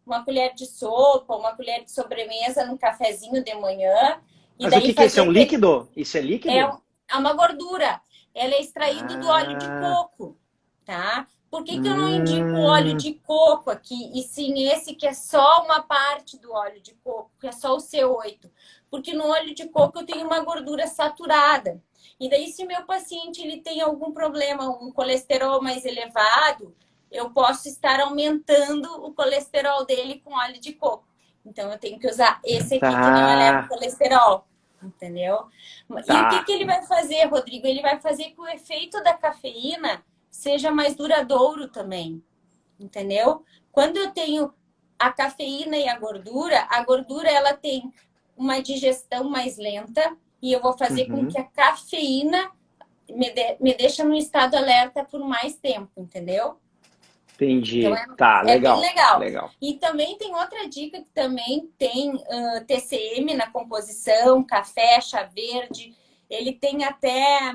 uma colher de sopa, uma colher de sobremesa no cafezinho de manhã, e Mas o daí que que é isso? É fazer um aquele... líquido? Isso é É, líquido? é uma gordura, ela é extraído do óleo de Ah, coco, tá? Por que que eu não indico o óleo hum, de coco aqui, e sim esse que é só uma parte do óleo de coco, que é só o C8? Porque no óleo de coco eu tenho uma gordura saturada. E daí, se meu paciente ele tem algum problema, um colesterol mais elevado, eu posso estar aumentando o colesterol dele com óleo de coco. Então, eu tenho que usar esse aqui que não eleva o tá. colesterol. entendeu? E o que Tá. que ele vai fazer, Rodrigo? Ele vai fazer que o efeito da cafeína seja mais duradouro também, entendeu? Quando eu tenho a cafeína e a gordura ela tem uma digestão mais lenta e eu vou fazer com que Uhum. a cafeína me deixa no estado alerta por mais tempo, entendeu? Então Entendi. Tá, é bem legal, legal. legal. E também tem outra dica que também tem TCM na composição, café, chá verde. Ele tem até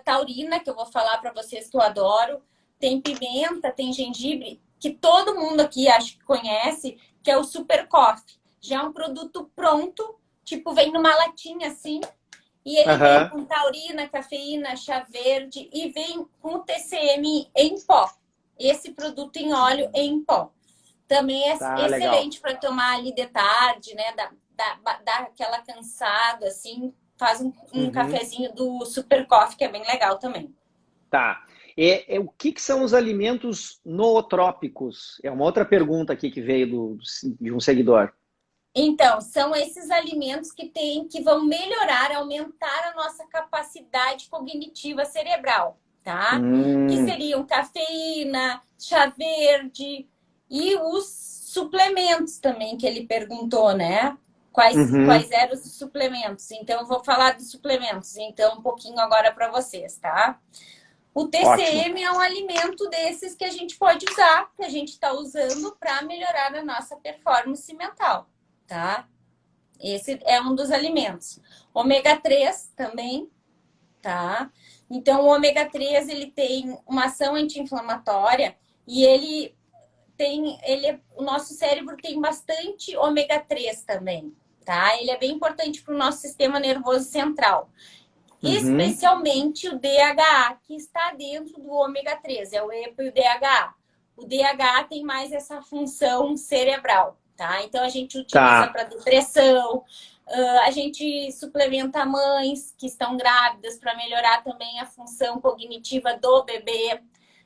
taurina, que eu vou falar para vocês que eu adoro. Tem pimenta, tem gengibre, que todo mundo aqui acho que conhece, que é o Super Coffee. Já é um produto pronto, tipo vem numa latinha assim, e ele vem Aham. com taurina, cafeína, chá verde e vem com o TCM em pó. Esse produto em óleo em pó. Também é Tá, legal. excelente para tomar ali de tarde, né? Dá aquela cansada, assim. Faz um Uhum. cafezinho do Super Coffee, que é bem legal também. Tá. O que que são os alimentos nootrópicos? É uma outra pergunta aqui que veio de um seguidor. Então, são esses alimentos que vão melhorar, aumentar a nossa capacidade cognitiva cerebral, tá? Que Hum, seriam cafeína, chá verde e os suplementos também que ele perguntou, né? Quais uhum. eram os suplementos? Então, eu vou falar dos suplementos, então, um pouquinho agora para vocês, tá? O Ótimo. TCM é um alimento desses que a gente pode usar, que a gente está usando para melhorar a nossa performance mental, tá? Esse é um dos alimentos. Ômega 3 também, tá? Então, o ômega 3 ele tem uma ação anti-inflamatória e o nosso cérebro tem bastante ômega 3 também, tá? Ele é bem importante para o nosso sistema nervoso central. Uhum. Especialmente o DHA, que está dentro do ômega 3, é o EPA e o DHA. O DHA tem mais essa função cerebral, tá? Então a gente utiliza Tá. para depressão, a gente suplementa mães que estão grávidas para melhorar também a função cognitiva do bebê.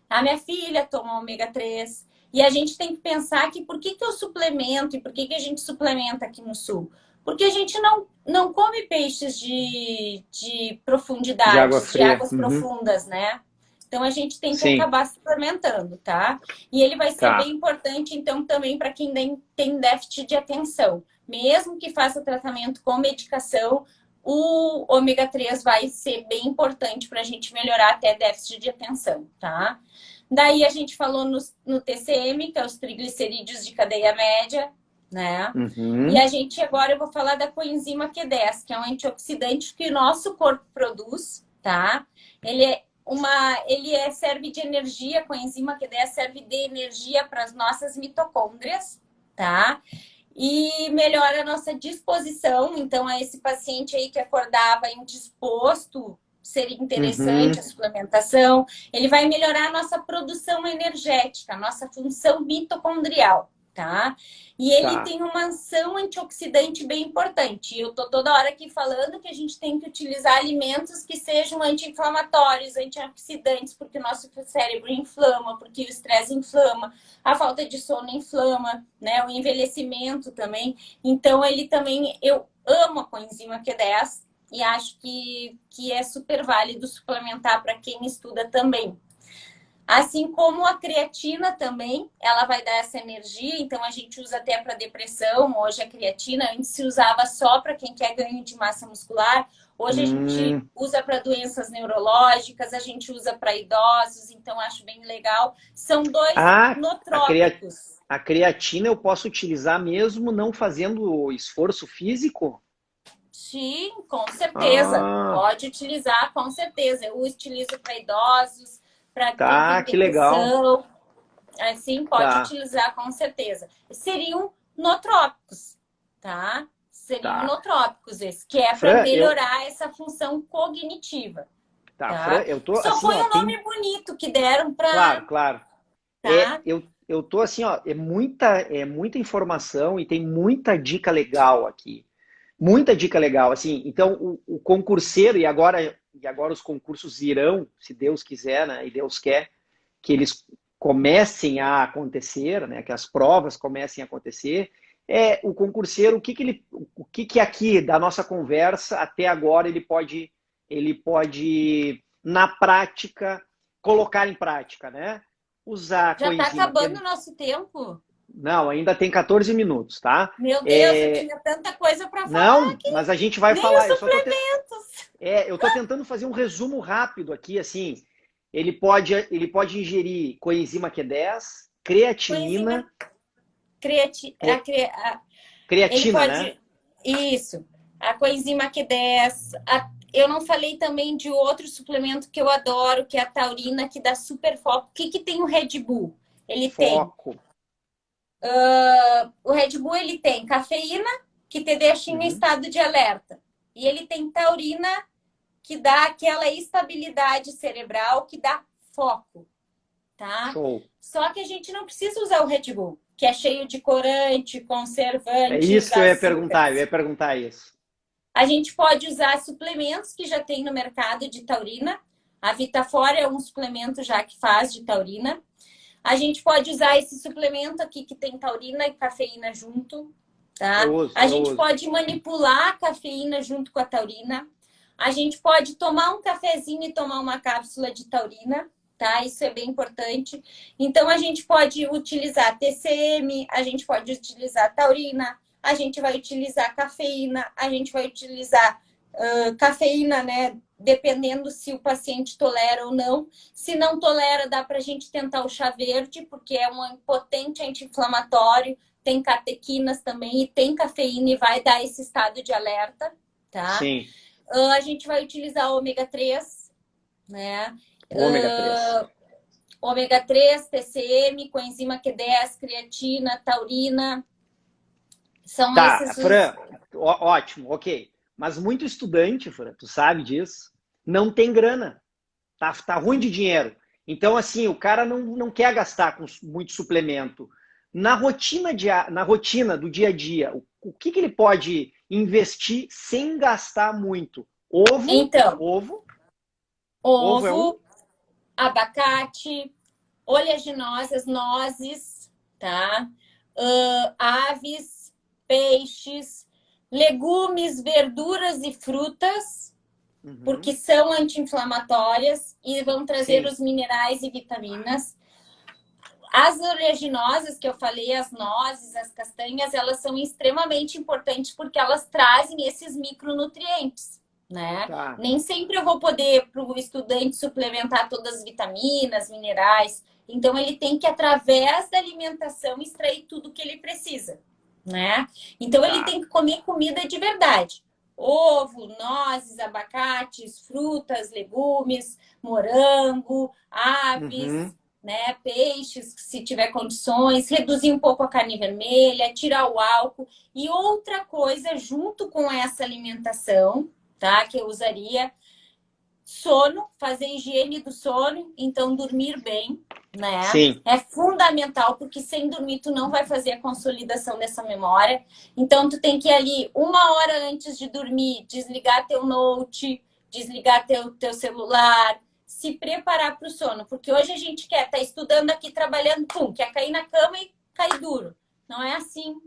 A minha filha toma ômega 3. E a gente tem que pensar que por que eu suplemento e por que a gente suplementa aqui no Sul? Porque a gente não come peixes de De água profundidades, de fria. águas Uhum. profundas, né? Então a gente tem que Sim. acabar suplementando, tá? E ele vai ser bem Tá. importante, então, também para quem tem déficit de atenção. Mesmo que faça tratamento com medicação, o ômega 3 vai ser bem importante para a gente melhorar até déficit de atenção, tá? Daí a gente falou no TCM, que é os triglicerídeos de cadeia média, né? E Uhum. a gente agora eu vou falar da coenzima Q10, que é um antioxidante que o nosso corpo produz, tá? Serve de energia, a coenzima Q10 serve de energia para as nossas mitocôndrias, tá? E melhora a nossa disposição. Então, a esse paciente aí que acordava indisposto, seria interessante a Uhum. suplementação. Ele vai melhorar a nossa produção energética, a nossa função mitocondrial, tá? E ele Tá. tem uma ação antioxidante bem importante. Eu tô toda hora aqui falando que a gente tem que utilizar alimentos que sejam anti-inflamatórios, antioxidantes, porque o nosso cérebro inflama, porque o estresse inflama, a falta de sono inflama, né? O envelhecimento também. Então, ele também, eu amo a coenzima Q10 e acho que é super válido suplementar para quem estuda também. Assim como a creatina também, ela vai dar essa energia, então a gente usa até para depressão. Hoje a creatina, antes se usava só para quem quer ganho de massa muscular. Hoje a gente Hum. usa para doenças neurológicas, a gente usa para idosos, então acho bem legal. São dois Ah, a, crea... notrópicos. a creatina eu posso utilizar mesmo não fazendo esforço físico? Sim, com certeza. Ah, Pode utilizar, com certeza. Eu utilizo para idosos, para quem tá, tem que legal. depressão. Assim, pode Tá, utilizar com certeza. Seriam notrópicos, tá? Seriam tá. notrópicos esses, que é para Fran, melhorar essa função cognitiva, Fran, tá? eu tô Só assim, foi ó, um tem, nome bonito que deram claro, para, claro. tá? Eu tô assim, ó, é muita informação e tem muita dica legal aqui. Muita dica legal, assim. Então, o concurseiro, e agora os concursos irão, se Deus quiser, né? E Deus quer que eles comecem a acontecer, né? Que as provas comecem a acontecer. O concurseiro, que aqui da nossa conversa até agora ele pode na prática, colocar em prática, né? Usar a Já está coenzima. acabando o nosso tempo. Não, ainda tem 14 minutos, tá? Meu Deus, eu tinha tanta coisa para falar Não, aqui. mas a gente vai Nem os falar. suplementos. Eu tô tentando fazer um resumo rápido aqui, assim. Ele pode ingerir coenzima Q10, Coenzima creatinina, ele creatina, né? pode. Isso. A coenzima Q10. Eu não falei também de outro suplemento que eu adoro, que é a taurina, que dá super foco. O que tem o Red Bull? Ele tem. Foco. O Red Bull ele tem cafeína, que te deixa em estado de alerta. E ele tem taurina, que dá aquela estabilidade cerebral, que dá foco. Tá? Show. Só que a gente não precisa usar o Red Bull, que é cheio de corante, conservante. É isso que eu ia perguntar isso. A gente pode usar suplementos que já tem no mercado de taurina. A Vitafora é um suplemento já que faz de taurina. A gente pode usar esse suplemento aqui que tem taurina e cafeína junto, tá? A gente pode manipular a cafeína junto com a taurina. A gente pode tomar um cafezinho e tomar uma cápsula de taurina, tá? Isso é bem importante. Então, a gente pode utilizar TCM, a gente pode utilizar taurina, a gente vai utilizar cafeína, a gente vai utilizar cafeína, né? Dependendo se o paciente tolera ou não. Se não tolera, dá para a gente tentar o chá verde, porque é um potente anti-inflamatório, tem catequinas também e tem cafeína e vai dar esse estado de alerta, tá? Sim. A gente vai utilizar ômega 3, né? Ômega 3. Ômega 3, TCM, coenzima Q10, creatina, taurina. São esses os... Fran, ótimo, ok. Mas muito estudante, Fran, tu sabe disso, não tem grana. Tá ruim de dinheiro. Então, assim, o cara não quer gastar com muito suplemento. Na rotina do dia a dia, o que ele pode investir sem gastar muito? Ovo? Então, ovo é um? Abacate, oleaginosas, nozes, tá? Aves, peixes, legumes, verduras e frutas, porque são anti-inflamatórias e vão trazer os minerais e vitaminas. As oleaginosas que eu falei, as nozes, as castanhas, elas são extremamente importantes porque elas trazem esses micronutrientes, né? Tá. Nem sempre eu vou poder para o estudante suplementar todas as vitaminas, minerais. Então ele tem que, através da alimentação, extrair tudo que ele precisa, né? Então ele tem que comer comida de verdade. Ovo, nozes, abacates, frutas, legumes, morango, aves, né? Peixes, se tiver condições, reduzir um pouco a carne vermelha, tirar o álcool. E outra coisa, junto com essa alimentação, tá? Que eu usaria, sono, fazer higiene do sono, então dormir bem, né? Sim. É fundamental, porque sem dormir tu não vai fazer a consolidação dessa memória. Então tu tem que ir ali 1 hora antes de dormir, desligar teu note, desligar teu celular, se preparar para o sono, porque hoje a gente quer estar estudando aqui, trabalhando, quer cair na cama e cair duro. Não é assim,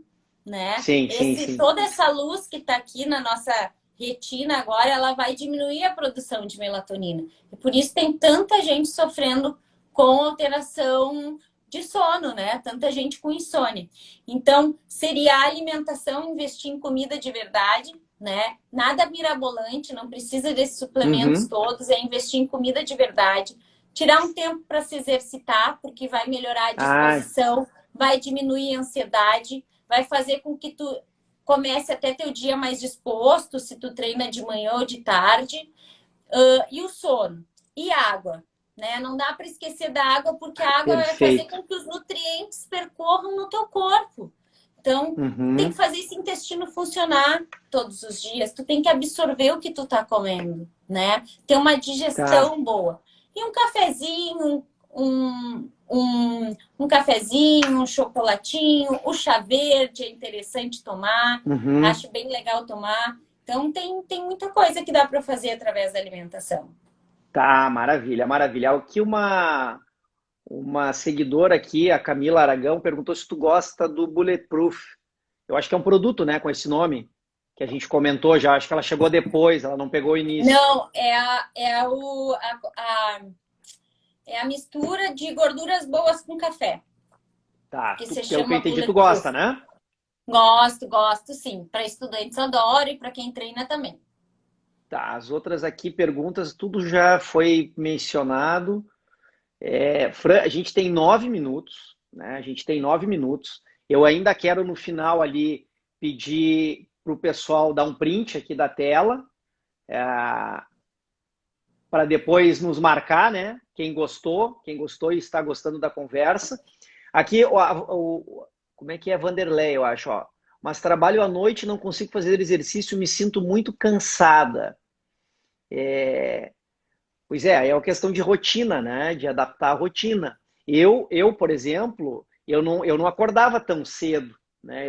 né? Sim. Toda essa luz que está aqui na nossa retina agora, ela vai diminuir a produção de melatonina. E por isso tem tanta gente sofrendo com alteração de sono, né? Tanta gente com insônia. Então, seria a alimentação, investir em comida de verdade, né? Nada mirabolante, não precisa desses suplementos todos, é investir em comida de verdade. Tirar um tempo para se exercitar, porque vai melhorar a disposição, vai diminuir a ansiedade, vai fazer com que tu comece até teu dia mais disposto, se tu treina de manhã ou de tarde. E o sono. E água, né? Não dá para esquecer da água, porque a água vai fazer com que os nutrientes percorram no teu corpo. Então, tem que fazer esse intestino funcionar todos os dias. Tu tem que absorver o que tu tá comendo, né? Ter uma digestão boa. E um cafezinho, um cafezinho, um chocolatinho, o chá verde é interessante tomar. Acho bem legal tomar. Então, tem muita coisa que dá para fazer através da alimentação. Tá, maravilha, maravilha. Aqui uma seguidora aqui, a Camila Aragão, perguntou se tu gosta do Bulletproof. Eu acho que é um produto, né, com esse nome, que a gente comentou já. Acho que ela chegou depois, ela não pegou o início. Não, é a mistura de gorduras boas com café. Tá, Que se pelo que eu chama entendi, tu Bulletproof. gosta, né? Gosto sim. Para estudantes adoro e para quem treina também. Tá, as outras aqui perguntas, tudo já foi mencionado. Fran, a gente tem 9 minutos, né? A gente tem 9 minutos. Eu ainda quero no final ali pedir para o pessoal dar um print aqui da tela, para depois nos marcar, né? Quem gostou e está gostando da conversa. Aqui, como é que é, Vanderlei, eu acho, ó. Mas trabalho à noite, não consigo fazer exercício, me sinto muito cansada. Pois é uma questão de rotina, né? De adaptar a rotina. Por exemplo, eu não acordava tão cedo, né?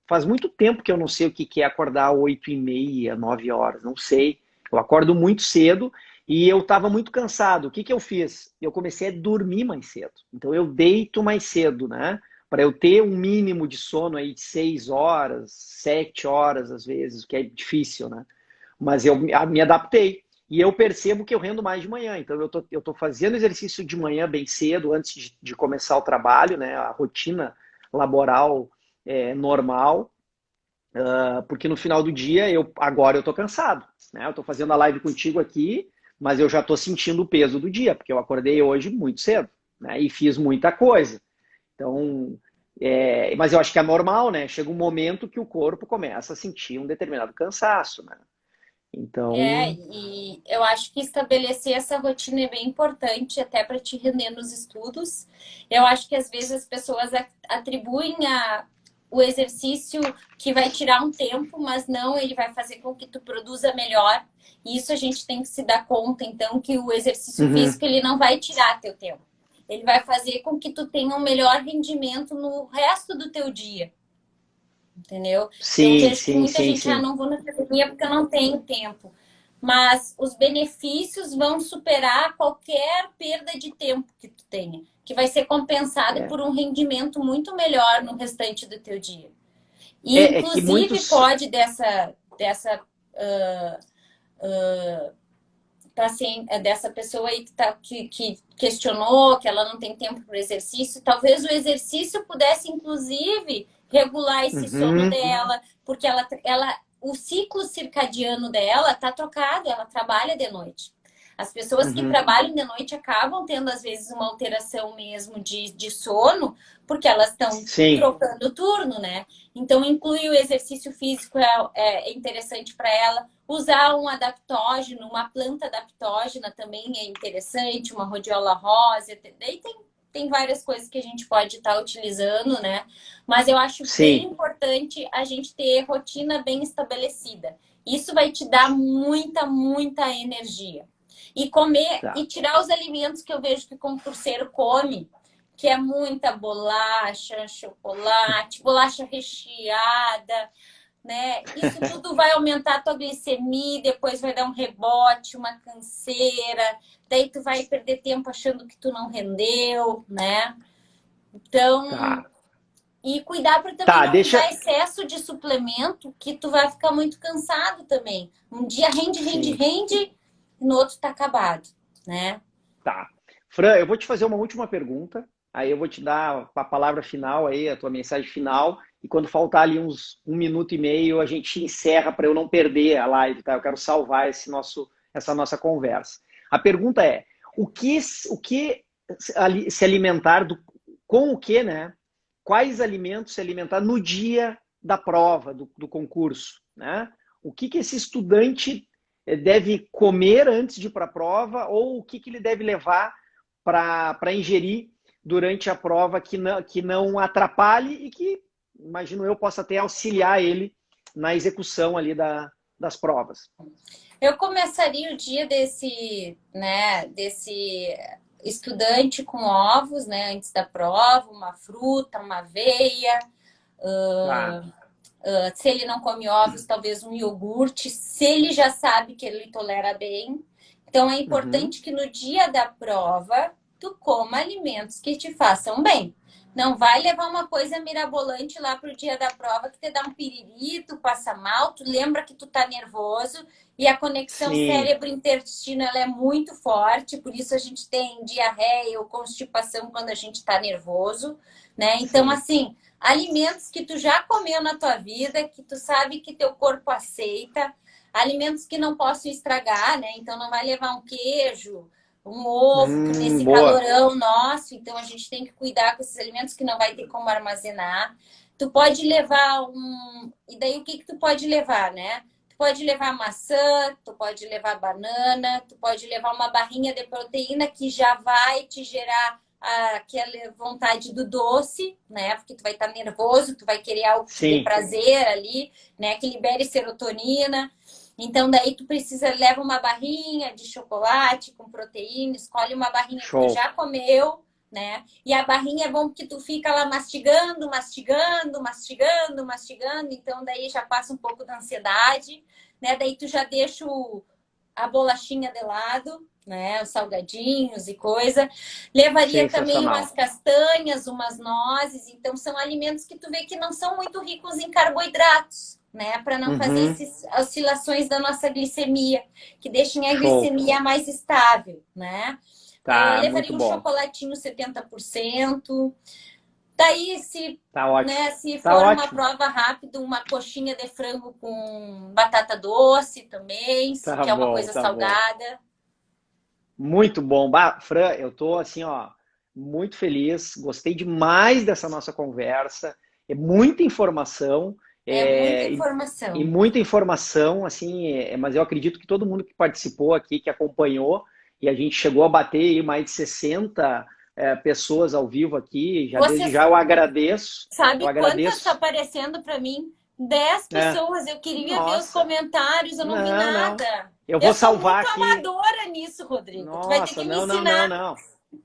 Faz muito tempo que eu não sei o que é acordar 8h30, 9 horas, não sei. Eu acordo muito cedo e eu estava muito cansado. O que eu fiz? Eu comecei a dormir mais cedo. Então eu deito mais cedo, né? Para eu ter um mínimo de sono aí de 6 horas, 7 horas às vezes, o que é difícil, né? Mas eu me adaptei. E eu percebo que eu rendo mais de manhã. Então, eu tô fazendo exercício de manhã bem cedo, antes de começar o trabalho, né? A rotina laboral normal. Porque no final do dia, agora eu tô cansado. Né? Eu tô fazendo a live contigo aqui, mas eu já tô sentindo o peso do dia, porque eu acordei hoje muito cedo, né? E fiz muita coisa. Então, mas eu acho que é normal, né? Chega um momento que o corpo começa a sentir um determinado cansaço, né? Então, E eu acho que estabelecer essa rotina é bem importante até para te render nos estudos. Eu acho que às vezes as pessoas atribuem o exercício que vai tirar um tempo, mas não, ele vai fazer com que tu produza melhor. E isso a gente tem que se dar conta, então, que o exercício físico ele não vai tirar teu tempo. Ele vai fazer com que tu tenha um melhor rendimento no resto do teu dia. Entendeu? Então, eu sim, vejo que sim, muita sim, gente, sim. não vou na academia porque eu não tenho tempo. Mas os benefícios vão superar qualquer perda de tempo que tu tenha, que vai ser compensado por um rendimento muito melhor no restante do teu dia. E, Que inclusive, muitos... pode dessa pessoa aí que questionou que ela não tem tempo para o exercício, talvez o exercício pudesse, inclusive, regular esse sono dela, porque o ciclo circadiano dela está trocado, ela trabalha de noite. As pessoas que trabalham de noite acabam tendo, às vezes, uma alteração mesmo de sono, porque elas estão trocando turno, né? Então, incluir o exercício físico é interessante para ela. Usar um adaptógeno, uma planta adaptógena também é interessante, uma rhodiola rosa. Daí tem várias coisas que a gente pode estar utilizando, né? Mas eu acho bem importante a gente ter rotina bem estabelecida. Isso vai te dar muita, muita energia. E comer e tirar os alimentos que eu vejo que o concurseiro come, que é muita bolacha, chocolate, bolacha recheada, né? Isso tudo vai aumentar a tua glicemia, depois vai dar um rebote, uma canseira, daí tu vai perder tempo achando que tu não rendeu, né? Então, e cuidar para também não usar excesso de suplemento, que tu vai ficar muito cansado também. Um dia rende, no outro tá acabado, né? Tá. Fran, eu vou te fazer uma última pergunta, aí eu vou te dar a palavra final aí, a tua mensagem final, e quando faltar ali uns 1 minuto e meio, a gente encerra para eu não perder a live, tá? Eu quero salvar essa nossa conversa. A pergunta é, o que se alimentar, com o que, né? Quais alimentos se alimentar no dia da prova, do concurso, né? O que esse estudante deve comer antes de ir para a prova, ou o que ele deve levar para ingerir durante a prova que não atrapalhe e que, imagino eu, possa até auxiliar ele na execução ali das provas. Eu começaria o dia desse estudante com ovos, né, antes da prova, uma fruta, uma aveia. Se ele não come ovos, talvez um iogurte, se ele já sabe que ele tolera bem. Então, é importante que no dia da prova, tu coma alimentos que te façam bem. Não vai levar uma coisa mirabolante lá pro dia da prova que te dá um piriri, tu passa mal, tu lembra que tu tá nervoso e a conexão Sim. cérebro-intestino ela é muito forte, por isso a gente tem diarreia ou constipação quando a gente tá nervoso, né? Então, Sim. assim, alimentos que tu já comeu na tua vida, que tu sabe que teu corpo aceita, alimentos que não possam estragar, né? Então não vai levar um queijo, um ovo, que nesse Boa. calorão nosso, então a gente tem que cuidar com esses alimentos que não vai ter como armazenar. Tu pode levar um... E daí o que que tu pode levar, né? Tu pode levar maçã, tu pode levar banana, tu pode levar uma barrinha de proteína que já vai te gerar aquela vontade do doce, né? Porque tu vai estar nervoso, tu vai querer algo que te dê Sim. prazer ali, né? Que libere serotonina. Então, daí tu precisa, leva uma barrinha de chocolate com proteína, escolhe uma barrinha que tu Show. já comeu, né? E a barrinha é bom porque tu fica lá mastigando, mastigando, mastigando, mastigando. Então, daí já passa um pouco da ansiedade, né? Daí tu já deixa a bolachinha de lado, né? Os salgadinhos e coisa. Levaria também Sensacional. umas castanhas, umas nozes. Então, são alimentos que tu vê que não são muito ricos em carboidratos, né? Para não fazer Uhum. essas oscilações da nossa glicemia, que deixem a Show. glicemia mais estável, né? Tá, muito Levaria um bom. chocolatinho 70%. Daí, se, Tá ótimo. né, se Tá for uma ótimo. prova rápida, uma coxinha de frango com batata doce também, Tá que é uma bom, coisa tá bom. salgada. Muito bom. Bah, Fran, eu tô assim, ó, muito feliz. Gostei demais dessa nossa conversa. É muita informação, É muita e informação. muita informação, assim, mas eu acredito que todo mundo que participou aqui, que acompanhou, e a gente chegou a bater aí mais de 60 pessoas ao vivo aqui. Já Você desde já eu agradeço. Eu sabe quantas está agradeço. aparecendo para mim? 10 É, pessoas. Eu queria ver os nossa, comentários, eu não vi não, não. nada. Eu Eu vou sou salvar muito aqui. amadora nisso, Rodrigo. Tu vai ter Nossa, que me não, não, não, ensinar. não.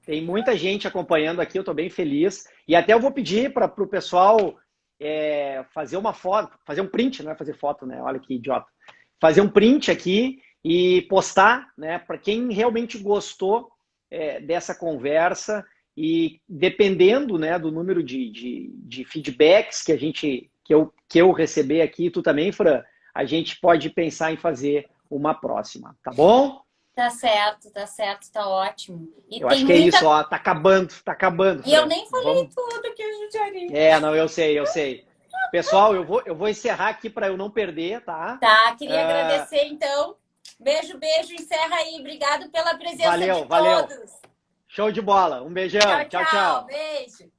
Tem muita gente acompanhando aqui, eu estou bem feliz. E até eu vou pedir para o pessoal fazer uma foto, fazer um print, não é fazer foto, né? Olha que idiota. Fazer um print aqui e postar, né? Para quem realmente gostou dessa conversa e dependendo, né, do número de feedbacks que eu receber aqui, tu também, Fran, a gente pode pensar em fazer uma próxima, tá bom? Tá ótimo. E Eu acho tem que é muita. isso, ó. Tá acabando, E eu Fran. nem falei Vamos. tudo que eu judiaria. Não, eu sei, eu sei. Pessoal, eu vou encerrar aqui para eu não perder, tá? Tá, queria Ah, agradecer então. Beijo, beijo, encerra aí. Obrigado pela presença de valeu, valeu. todos. Show de bola. Um beijão. Tchau, Tchau, tchau. tchau. Beijo.